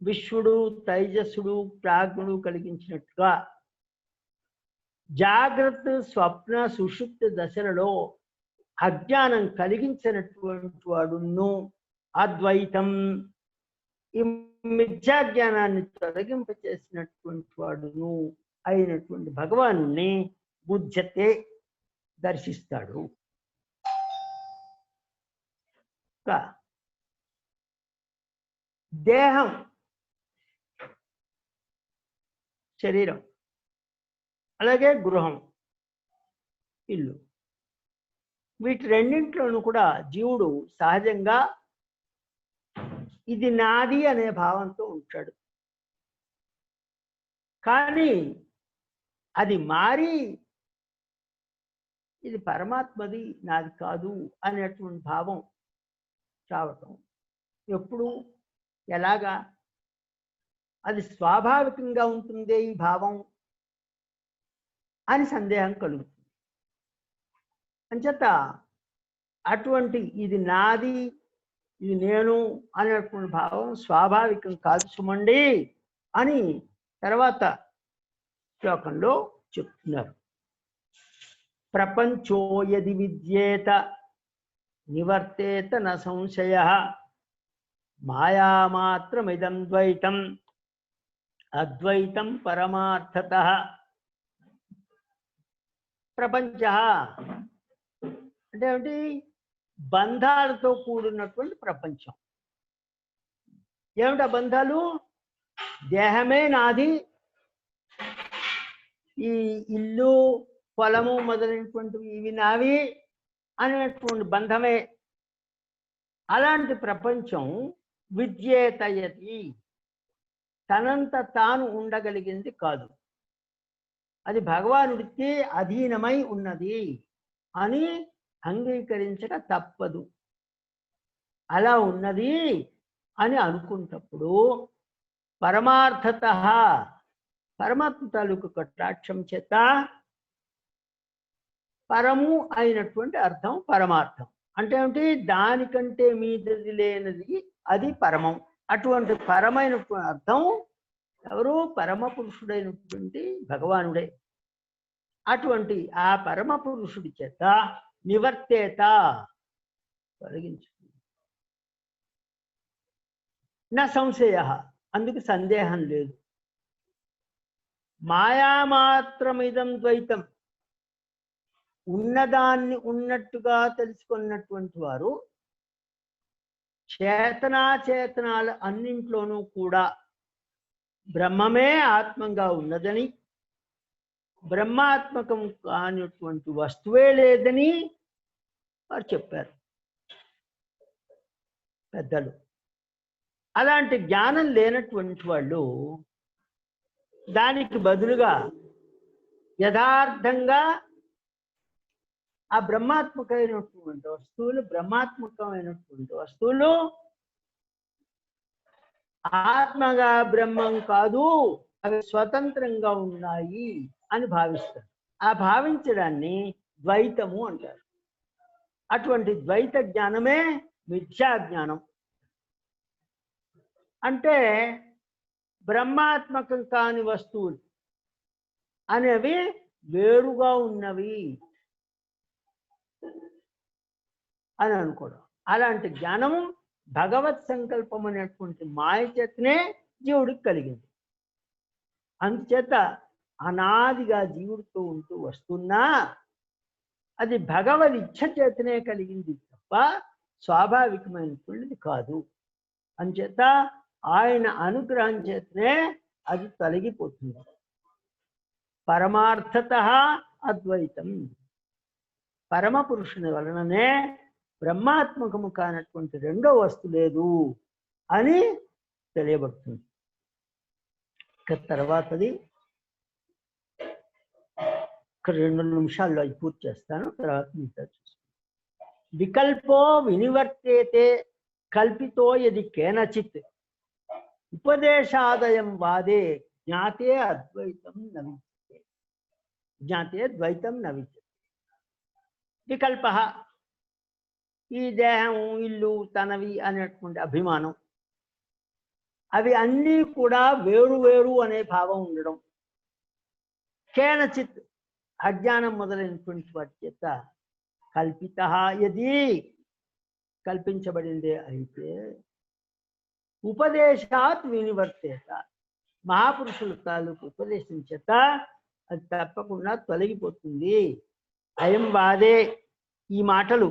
విశ్వడు తైజస్సుడు ప్రాజ్ఞుడు కలిగించినట్టుగా జాగ్రత్త స్వప్న సుషుప్త దశలలో అజ్ఞానం కలిగించినటువంటి వాడును, అద్వైతం ఈ మిథ్యాజ్ఞానాన్ని తొలగింపచేసినటువంటి వాడును అయినటువంటి భగవానుణ్ణి బుధ్యతే దర్శిస్తాడు. దేహం, శరీరం, అలాగే గృహం, ఇల్లు, వీటి రెండింటిలోనూ కూడా జీవుడు సహజంగా ఇది నాది అనే భావంతో ఉంటాడు. కానీ అది మారి ఇది పరమాత్మది, నాది కాదు అనేటువంటి భావం రావటం ఎప్పుడు, ఎలాగా? అది స్వాభావికంగా ఉంటుందే ఈ భావం అని సందేహం కలుగుతుంది. అంచేత అటువంటి ఇది నాది, ఇది నేను అనేటువంటి భావం స్వాభావికం కాదు సుమండి అని తర్వాత శ్లోకంలో చెప్తున్నారు. ప్రపంచో యది విద్యేత నివర్తేత న సంశయః మాయామాత్రమిదం ద్వైతం అద్వైతం పరమార్థతః. ప్రపంచ అంటే ఏమిటి? బంధాలతో కూడినటువంటి ప్రపంచం. ఏమిటా బంధాలు? దేహమే నాది, ఈ ఇల్లు పొలము మొదలైనటువంటివి ఇవి నావి అనేటువంటి బంధమే. అలాంటి ప్రపంచం విద్యేతయతి, తనంత తాను ఉండగలిగింది కాదు, అది భగవానుడికి అధీనమై ఉన్నది అని అంగీకరించక తప్పదు. అలా ఉన్నది అని అనుకున్నప్పుడు పరమార్థత పరమాత్మ తాలూకు కటాక్షం చేత పరము అయినటువంటి అర్థం పరమార్థం అంటే ఏమిటి? దానికంటే మీదది లేనిది అది పరమం. అటువంటి పరమైన అర్థం ఎవరు? పరమ పురుషుడైనటువంటి భగవానుడే. అటువంటి ఆ పరమ పురుషుడి చేత నివర్తేత తొలగించుకుంది. నా సంశయ, అందుకు సందేహం లేదు. మాయామాత్రమిదం ద్వైతం, ఉన్నదాన్ని ఉన్నట్టుగా తెలుసుకున్నటువంటి వారు చేతనాచేతనాల అన్నింట్లోనూ కూడా బ్రహ్మమే ఆత్మంగా ఉన్నదని, బ్రహ్మాత్మకం కానిటువంటి వస్తువే లేదని వారు చెప్పారు పెద్దలు. అలాంటి జ్ఞానం లేనటువంటి వాళ్ళు దానికి బదులుగా యథార్థంగా ఆ బ్రహ్మాత్మకమైనటువంటి వస్తువులు, బ్రహ్మాత్మకమైనటువంటి వస్తువులు ఆత్మగా బ్రహ్మం కాదు, అవి స్వతంత్రంగా ఉన్నాయి అని భావిస్తారు. ఆ భావించడాన్ని ద్వైతము అంటారు. అటువంటి ద్వైత జ్ఞానమే మిథ్యా జ్ఞానం. అంటే బ్రహ్మాత్మకం కాని వస్తువులు అనేవి వేరుగా ఉన్నవి అని అనుకోవడం. అలాంటి జ్ఞానము భగవత్ సంకల్పం అనేటువంటి మాయ చేతనే జీవుడికి కలిగింది. అందుచేత అనాదిగా జీవుడితో ఉంటూ వస్తున్నా అది భగవద్ ఇచ్ఛ చేతనే కలిగింది తప్ప స్వాభావికమైనటువంటిది కాదు. అంచేత ఆయన అనుగ్రహం చేతనే అది తొలగిపోతుంది. పరమార్థత అద్వైతం, పరమ పురుషుని వలననే బ్రహ్మాత్మకము కానటువంటి రెండో వస్తు లేదు అని తెలియబడుతుంది. తర్వాతది 2 నిమిషాల్లో అది పూర్తి చేస్తాను. తర్వాత మీతో చూస్తాను. వికల్పో వినివర్తేతే కల్పితో యది కేనచిత్ ఉపదేశాదయం వాదే జ్ఞాతే అద్వైతం నవిద్యతే, జ్ఞాతే ద్వైతం నవిద్యతే. వికల్ప, ఈ దేహం, ఇల్లు తనవి అనేటువంటి అభిమానం, అవి అన్నీ కూడా వేరు వేరు అనే భావం ఉండడం, కేనచిత్ అజ్ఞానం మొదలైనటువంటి వాటి చేత కల్పిత యది కల్పించబడిందే అయితే ఉపదేశాత్ వినివర్తేత, మహాపురుషుల తాలూకు ఉపదేశం చేత అది తప్పకుండా తొలగిపోతుంది. అయం వాదే, ఈ మాటలు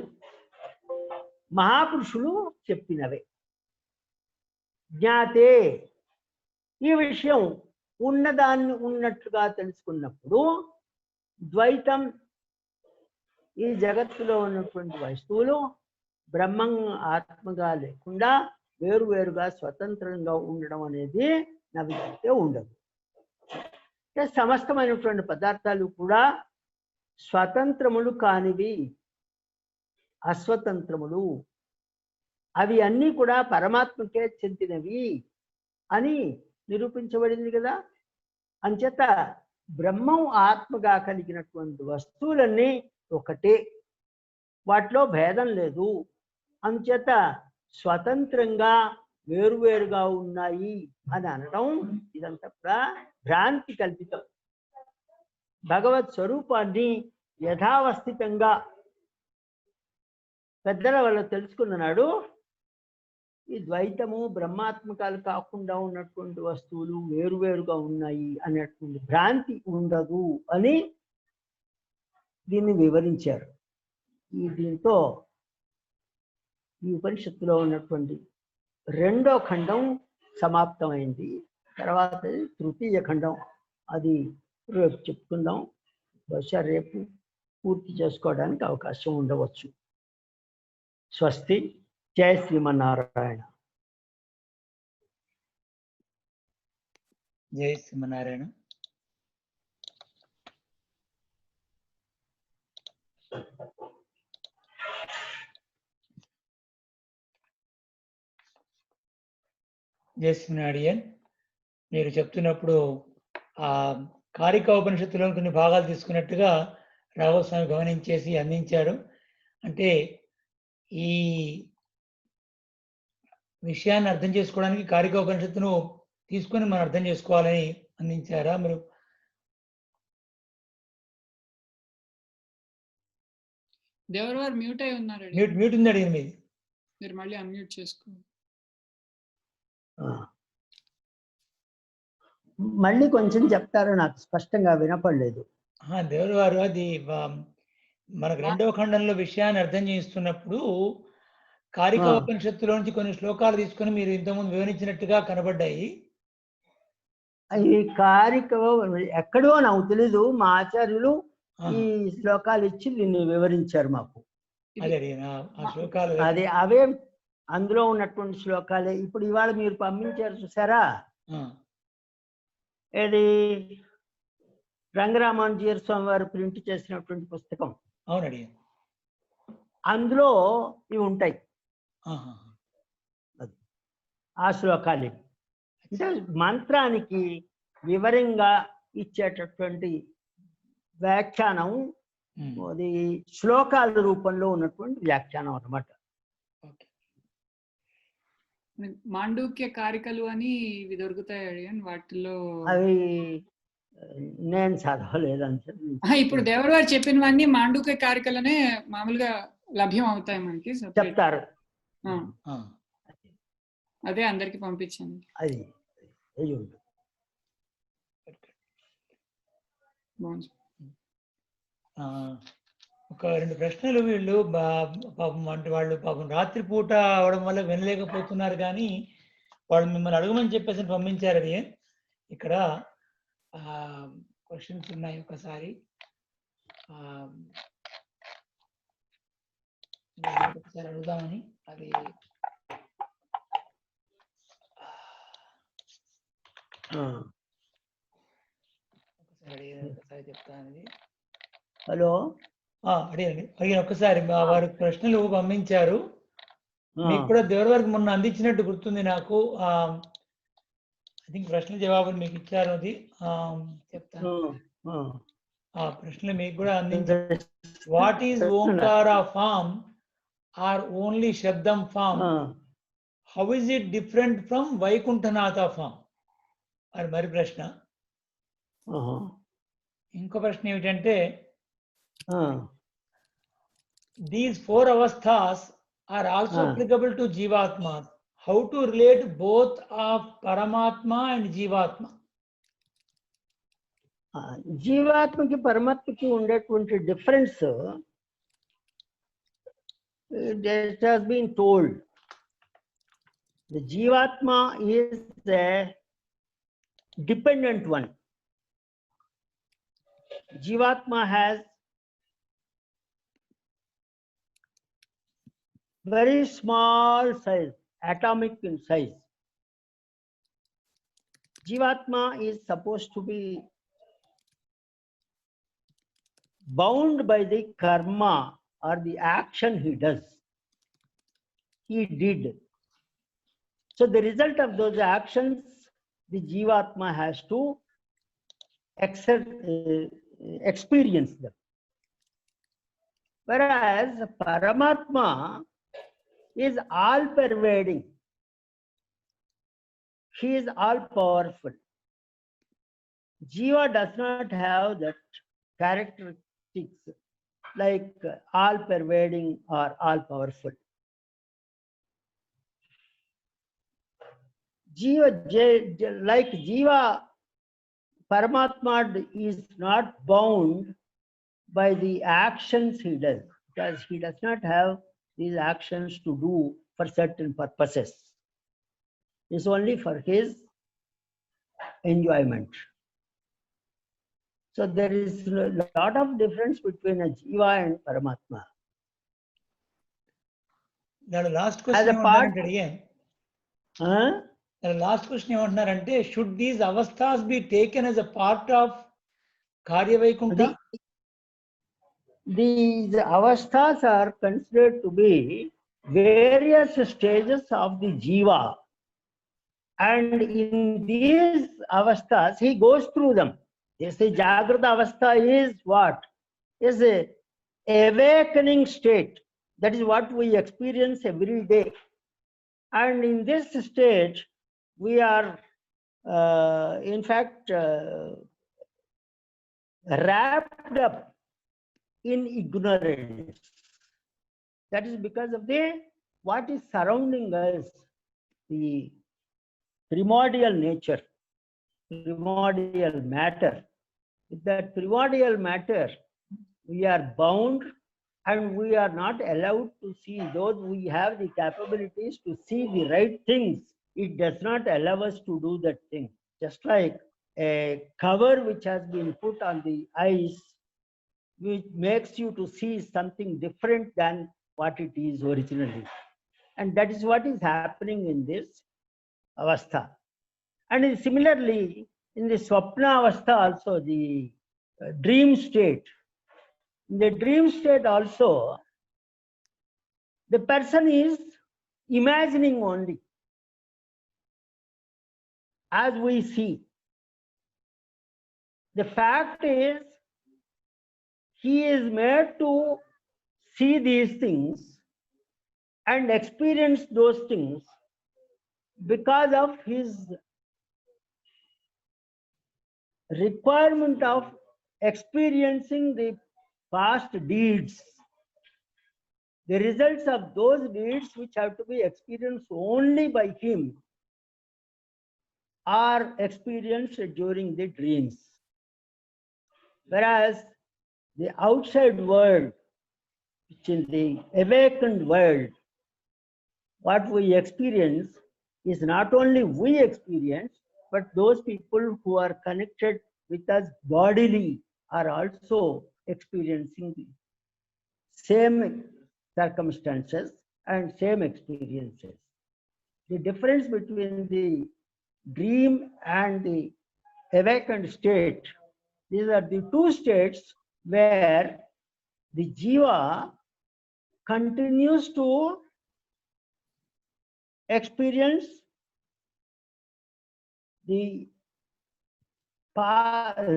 మహాపురుషులు చెప్పినవే. జ్ఞాతే, ఈ విషయం ఉన్నదాన్ని ఉన్నట్లుగా తెలుసుకున్నప్పుడు ద్వైతం, ఈ జగత్తులో ఉన్నటువంటి వస్తువులు బ్రహ్మం ఆత్మగా లేకుండా వేరువేరుగా స్వతంత్రంగా ఉండడం అనేది నవిద్యతే ఉండదు. సమస్తమైనటువంటి పదార్థాలు కూడా స్వతంత్రములు కానివి, అస్వతంత్రములు, అవి అన్నీ కూడా పరమాత్మకే చెందినవి అని నిరూపించబడింది కదా. అంచేత బ్రహ్మం ఆత్మగా కలిగినటువంటి వస్తువులన్నీ ఒకటే, వాటిలో భేదం లేదు. అంచేత స్వతంత్రంగా వేరువేరుగా ఉన్నాయి అని అనడం ఇదంతా కూడా భ్రాంతి కల్పితం. భగవత్ స్వరూపాన్ని యథావస్థితంగా పెద్దల వల్ల తెలుసుకున్న నాడు ఈ ద్వైతము, బ్రహ్మాత్మకాలు కాకుండా ఉన్నటువంటి వస్తువులు వేరువేరుగా ఉన్నాయి అనేటువంటి భ్రాంతి ఉండదు అని దీన్ని వివరించారు. దీంతో ఈ ఉపనిషత్తులో ఉన్నటువంటి 2వ ఖండం సమాప్తమైంది. తర్వాత తృతీయ ఖండం, అది రేపు చెప్పుకుందాం. బహుశా రేపు పూర్తి చేసుకోవడానికి అవకాశం ఉండవచ్చు. స్వస్తి. జై శ్రీమన్నారాయణ. జై శ్రీమన్నారాయణ. చేస్తున్నాడియన్ మీరు చెప్తున్నప్పుడు ఆ కారిక ఉపనిషత్తులో కొన్ని భాగాలు తీసుకున్నట్టుగా రాఘవస్వామి గమనించేసి అందించాడు. అంటే ఈ విషయాన్ని అర్థం చేసుకోవడానికి కారిక ఉపనిషత్తును తీసుకొని మనం అర్థం చేసుకోవాలని అందించారా మీరు? దేవరవారు మ్యూట్ అయి ఉన్నారు. మ్యూట్ ఉంది అడిగింది మీది. మీరు మళ్ళీ అన్మ్యూట్ చేసుకోండి. మళ్ళీ కొంచెం చెప్తారు, నాకు స్పష్టంగా వినపడలేదు. దేవరవారు అది మనకు రెండవ ఖండంలో విషయాన్ని అర్థం చేస్తున్నప్పుడు కారిక ఉపనిషత్తులో నుంచి కొన్ని శ్లోకాలు తీసుకొని మీరు ఇంతకుముందు వివరించినట్టుగా కనబడ్డాయి. ఈ కారిక ఎక్కడో నాకు తెలీదు, మా ఆచార్యులు ఈ శ్లోకాలు ఇచ్చి దీన్ని వివరించారు మాకు. అదే అవే అందులో ఉన్నటువంటి శ్లోకాలే ఇప్పుడు ఇవాళ మీరు పంపించారు చూసారా, ఇది రంగరామానుజీయర్ స్వామి వారు ప్రింట్ చేసినటువంటి పుస్తకం. అవునండి, అందులో ఇవి ఉంటాయి. ఆ శ్లోకాలు అంటే మంత్రానికి వివరంగా ఇచ్చేటటువంటి వ్యాఖ్యానం, అది శ్లోకాల రూపంలో ఉన్నటువంటి వ్యాఖ్యానం అన్నమాట. మాండూక్య కారికలు అని ఇవి దొరుకుతాయి, వాటిల్లో అవి నేను చదవలేదని ఇప్పుడు దేవరవారు చెప్పినవన్నీ మాండూక్య కారికలనే మామూలుగా లభ్యం అవుతాయి మనకి, చెప్తారు. అదే అందరికి పంపించాను. అది ఒక రెండు ప్రశ్నలు వీళ్ళు పాపం అంటే వాళ్ళు పాపం రాత్రిపూట అవడం వల్ల వినలేకపోతున్నారు, కానీ వాళ్ళు మిమ్మల్ని అడగమని చెప్పేసి పంపించారు. అది ఇక్కడ క్వశ్చన్స్ ఉన్నాయి, ఒకసారి అడుగుదామని. అది ఒకసారి చెప్తాను. హలో, అడిగిన ఒక్కసారి వారు ప్రశ్నలు పంపించారు. మీకు కూడా దేవరవారికి మొన్న అందించినట్టు గుర్తుంది నాకు. ఐ థింక్ ప్రశ్న జవాబులు మీకు ఇచ్చారు, అది చెప్తాను. ఆ ప్రశ్నలు మీకు కూడా అందించారు. What is Omkara form or only shabdam form? How is it different from Vaikunthanatha form? అది మరి ప్రశ్న. ఇంకో ప్రశ్న ఏమిటంటే, these four avasthas are also applicable to Jivatma. How to relate both of Paramatma and Jivatma? జీవాత్మకి పరమాత్మకి ఉండేటువంటి difference that has been told. The Jivatma is a dependent one. Jivatma has very small size, atomic in size. Jivatma is supposed to be bound by the karma or the action he does. He did. So the result of those actions, the Jivatma has to experience them. Whereas Paramatma is all pervading. He is all powerful. Jiva does not have that characteristics like all pervading or all powerful. Like Jiva, Paramatma is not bound by the actions he does, because he does not have these actions to do for certain purposes. It's only for his enjoyment. So there is a lot of difference between a Jiva and Paramatma. The last question is, should these avasthas be taken as a part of Karya Vaikuntha? These avasthas are considered to be various stages of the Jiva. And in these avasthas, he goes through them. They say Jagrata avastha is what? Is a awakening state. That is what we experience every day. And in this state, we are, in fact, wrapped up in ignorance. That is because of what is surrounding us, the primordial nature, primordial matter. With that primordial matter, we are bound and we are not allowed to see. Though we have the capabilities to see the right things, it does not allow us to do that thing. Just like a cover which has been put on the eyes, which makes you to see something different than what it is originally. And that is what is happening in this avastha. And similarly, in the swapna avastha also, the dream state. In the dream state also, the person is imagining only, as we see. The fact is, he is made to see these things and experience those things because of his requirement of experiencing the past deeds, the results of those deeds which have to be experienced only by him are experienced during the dreams. Whereas the outside world, which is the awakened world, what we experience is not only we experience, but those people who are connected with us bodily are also experiencing the same circumstances and same experiences. The difference between the dream and the awakened state, these are the two states where the jiva continues to experience the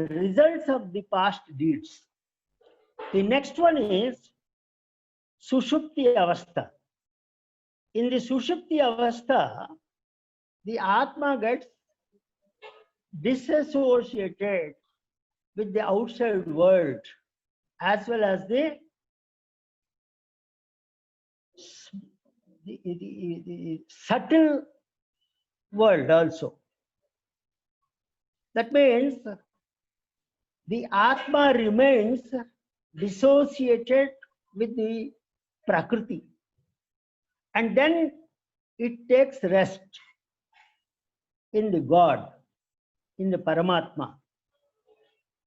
results of the past deeds. The next one is Sushupti Avastha. In the Sushupti Avastha, the Atma gets disassociated with the outside world as well as the subtle world also. That means the Atma remains dissociated with the Prakriti, and then it takes rest in the God, in the Paramatma.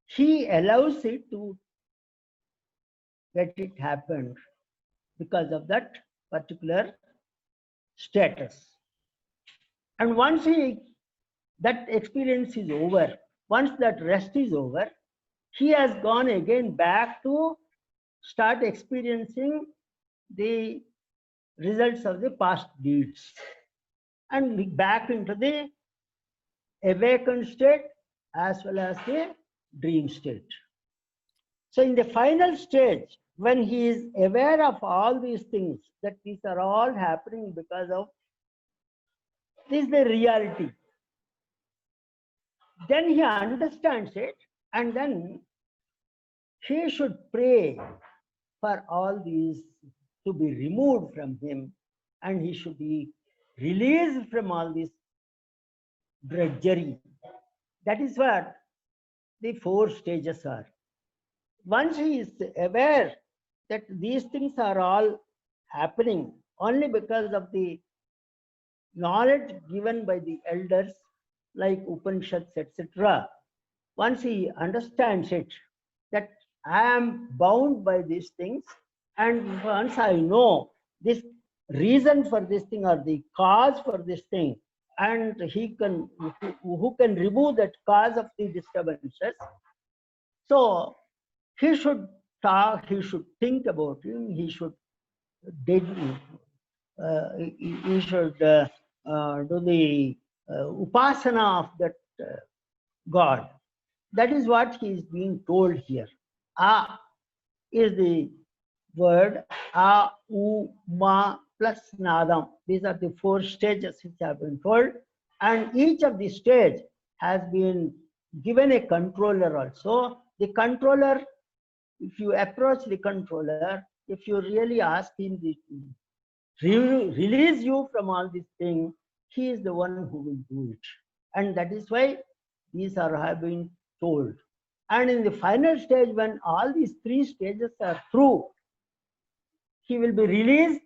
He allows it to let it happen because of that particular status. And once that experience is over, once that rest is over, he has gone again back to start experiencing the results of the past deeds and back into the awakened state as well as the dream state. So in the final stage, when he is aware of all these things, that these are all happening because of this is the reality, then he understands it, and then he should pray for all these to be removed from him, and he should be released from all this drudgery. That is what the 4 stages are. Once he is aware that these things are all happening only because of the knowledge given by the elders like Upanishads, etc. Once he understands it, that I am bound by these things, and once I know this reason for this thing or the cause for this thing, and who can remove that cause of the disturbances, so he should talk, he should think about him, he should do the upasana of that God. That is what he is being told here. A is the word A, U, Ma plus Nadam. These are the 4 stages which have been told, and each of the stage has been given a controller also. The controller, if you approach the controller, if you really ask him to release you from all these things, he is the one who will do it. And that is why these have been told. And in the final stage, when all these 3 stages are through, he will be released,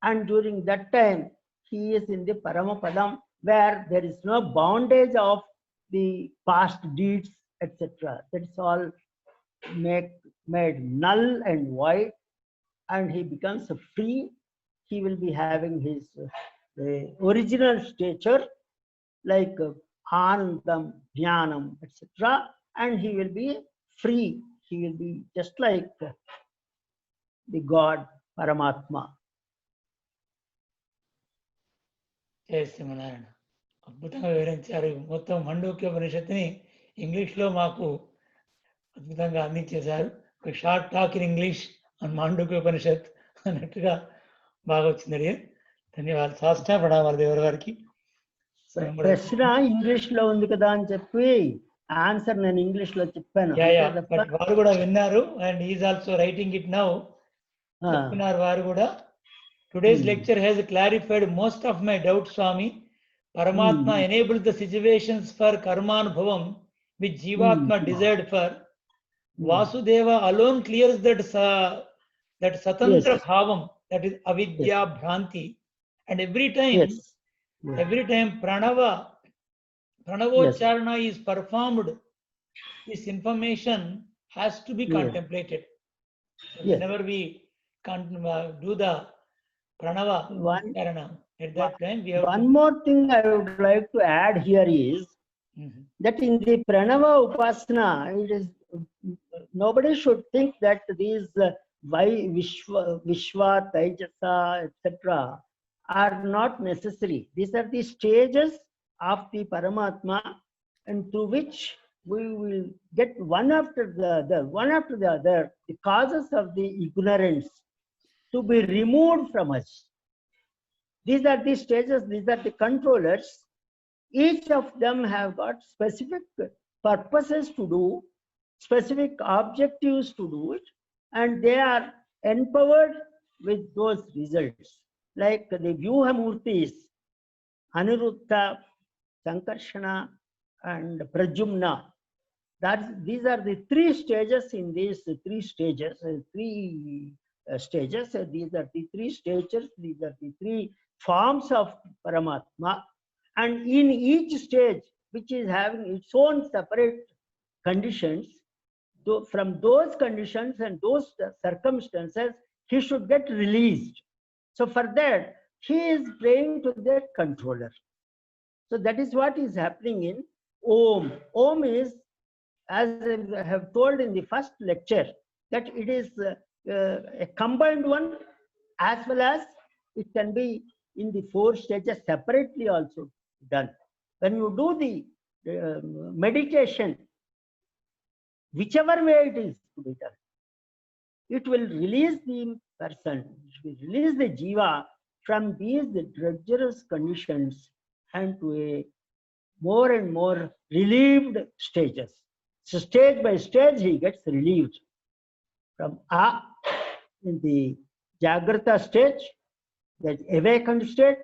and during that time, he is in the Paramapadam, where there is no bondage of the past deeds, etc. That is all made null and void, and he becomes free. He will be having his original stature, like Anandam, Jnanam, etc. And he will be free. He will be just like the God, Paramatma. జయ శ్రీమన్నారాయణ. అద్భుతంగా వివరించారు. మొత్తం మాండూక్యోపనిషత్తుని ఇంగ్లీష్లో మాకు అద్భుతంగా అందించేశారు. ఒక short talk in English అని మాండూక్యోపనిషత్ అన్నట్టుగా బాగా వచ్చింది. ధన్యవాదాలు. సాష్టాంగ ప్రణామాలు దేవర గారికి. ప్రశ్న ఇంగ్లీష్ లో ఉంది కదా అని చెప్పి ఆన్సర్ నేను ఇంగ్లీష్ లో చెప్పాను. బట్ వారు కూడా విన్నారు, and is also writing it now. చెప్పినారు వారు కూడా. Today's lecture has clarified most of my doubts, Swami. Paramatma enabled the situations for karmanubhavam which Jivatma desired for. Vasudeva alone clears that satantra bhavam, that is avidya bhranti. And every time pranavocharana is performed, this information has to be contemplated. Whenever we do the Pranava, at that time we have one more thing I would like to add here is that in the Pranava Upasana, it is nobody should think that these Vishwa, Taijasa, etc. are not necessary. These are the stages of the Paramatma, and through which we will get one after the other, the causes of the ignorance to be removed from us. These are the stages, these are the controllers. Each of them have got specific purposes to do, specific objectives to do it, and they are empowered with those results. Like the Vyuha Murtis, Aniruddha, Sankarshana, and Pradyumna. These are the 3 stages in these 3 stages, stages. These are the 3 stages, these are the 3 forms of Paramatma, and in each stage, which is having its own separate conditions, from those conditions and those circumstances, he should get released. So for that, he is praying to that controller. So that is what is happening in Om. Om is, as I have told in the first lecture, that it is a combined one, as well as it can be in the 4 stages separately also done. When you do the meditation, whichever way it is to be done, it will release the person, it will release the jiva from these drudgerous conditions and to a more and more relieved stages. So stage by stage he gets relieved from A in the Jagrata stage, that awakened state,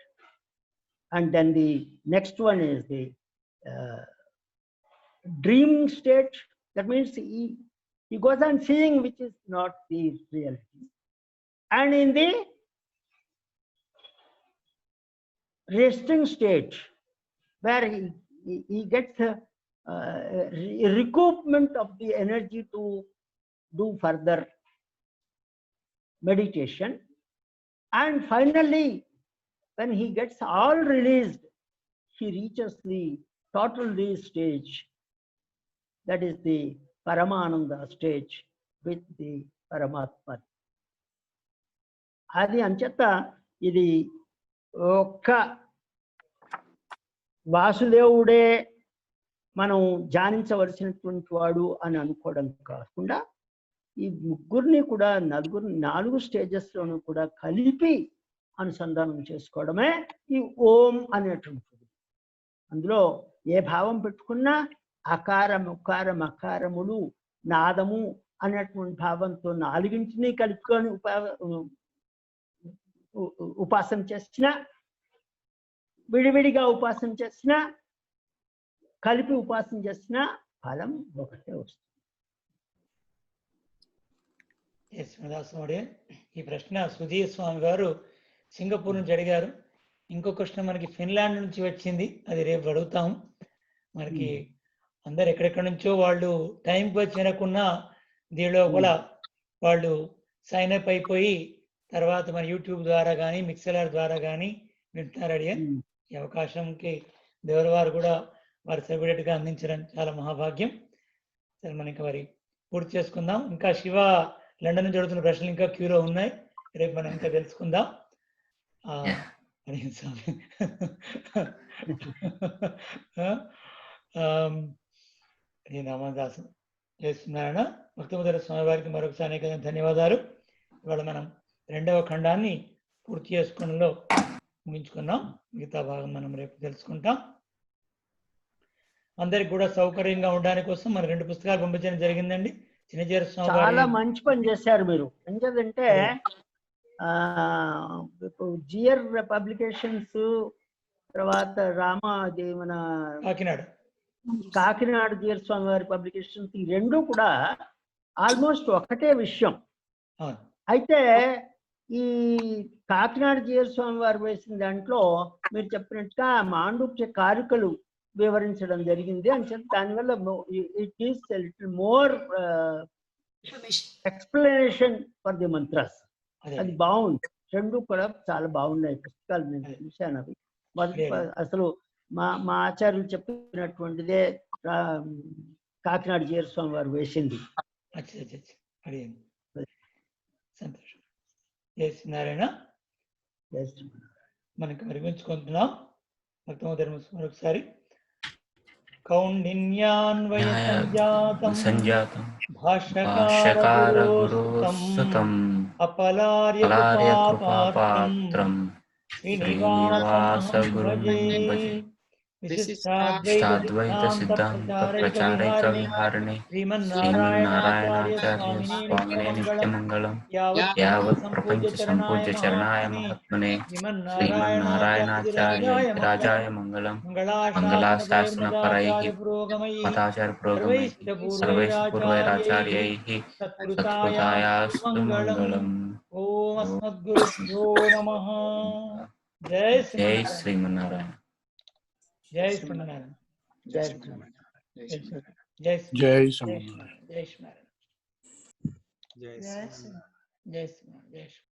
and then the next one is the dreaming state. That means he goes on seeing which is not the reality. And in the resting state, where he gets a recoupment of the energy to do further meditation. And finally, when he gets all released, he reaches the total release stage. That is the Paramananda stage with the Paramatma. Adi anchata idi వాసుదేవుడే మనం ధ్యానించవలసినటువంటి వాడు అని అనుకోవడం కాకుండా ఈ ముగ్గురిని కూడా నాలుగు స్టేజెస్లోనూ కూడా కలిపి అనుసంధానం చేసుకోవడమే ఈ ఓం అనేటువంటిది. అందులో ఏ భావం పెట్టుకున్నా అకారం ఉకారం అకారములు నాదము అనేటువంటి భావంతో నాలుగింటిని కలుపుకొని ఉపాసన చేసిన, విడివిడిగా ఉపాసన చేసిన, కలిపి ఉపాసన చేసిన ఫలం ఒకటే వస్తుంది. ఈ ప్రశ్న సుధీర్ స్వామి గారు సింగపూర్ నుంచి అడిగారు. ఇంకో ప్రశ్న మనకి ఫిన్లాండ్ నుంచి వచ్చింది, అది రేపు అడుగుతాం. మనకి అందరు ఎక్కడెక్కడి నుంచో వాళ్ళు టైంకి వచ్చి వినకున్నా దీనిలో కూడా వాళ్ళు సైన్ అప్ అయిపోయి తర్వాత మన యూట్యూబ్ ద్వారా కానీ మిక్సెలర్ ద్వారా కానీ వింటున్నారు. అడిగా ఈ అవకాశంకి దేవుడి వారు కూడా వారి సర్టిఫికేట్గా అందించడం చాలా మహాభాగ్యం. సరే, మనం ఇంకా మరి పూర్తి చేసుకుందాం. ఇంకా శివ లండన్ నుంచి అడుగుతున్న ప్రశ్నలు ఇంకా క్యూలో ఉన్నాయి, రేపు మనం ఇంకా తెలుసుకుందాం. రామదాసు చేస్తున్నారణ భక్తముదర స్వామి వారికి మరొకసారి అనేక ధన్యవాదాలు. ఇవాళ మనం 2వ ఖండాన్ని పూర్తి చేసుకోవడంలో ముగించుకున్నాం. మిగతా భాగం మనం రేపు తెలుసుకుంటాం. అందరికి కూడా సౌకర్యంగా ఉండడానికి కోసం మన 2 పుస్తకాలు పంపించడం జరిగిందండి. చిన్నజీర స్వామి చాలా మంచి పని చేశారు మీరు. ఎందుకంటే జియర్ పబ్లికేషన్స్, తర్వాత మన కాకినాడ జియర్ స్వామి వారి పబ్లికేషన్స్, ఈ రెండు కూడా ఆల్మోస్ట్ ఒకటే విషయం. అయితే ఈ కాకినాడ జియర్ స్వామి వారు వేసిన దాంట్లో మీరు చెప్పినట్టుగా మాండూక్య కారికలు వివరించడం జరిగింది అని చెప్పి దానివల్ల it is little more explanation for the mantras. అది బాగుంది. రెండు కూడా చాలా బాగున్నాయి పుస్తకాలు. నేను చూశాను అవి. అసలు మా ఆచార్యులు చెప్పినటువంటిదే కాకినాడ జియర్ స్వామి వారు వేసింది. సంతోషం. నారాయణ మనకి మరిగించుకుంటున్నాం. మరొకసారి కౌండిన్యాన్వయ సంజాతం భాష్యకార గురుసుతం అపలార్యకృపాపాత్రం శ్రీనివాస గురుం భజే విశిష్టాద్వైత సిద్ధాంత ప్రచారైక విహారిణే శ్రీమన్నారాయణాచార్య స్వామినే నిత్యమంగళం. యావత్ ప్రపంచ సంపూజ్య చరణాయ మహాత్మనే శ్రీమన్నారాయణాచార్య రాజాయ మంగళం. మంగళాశాసన పరైః మతాచార్య పురోగమైః సర్వైః పూర్వైరాచార్యైః సత్కృతాయాస్తు మంగళం. ఓం అస్మద్గురుభ్యో నమః. జై శ్రీమన్నారాయణ. జై శ్రీమన్నారాయణ. జై శ్రీమన్నారాయణ. జై శ్రీమన్నారాయణ. జై శ్రీమన్నారాయణ. జై శ్రీమన్నారాయణ. జై శ్రీమన్నారాయణ.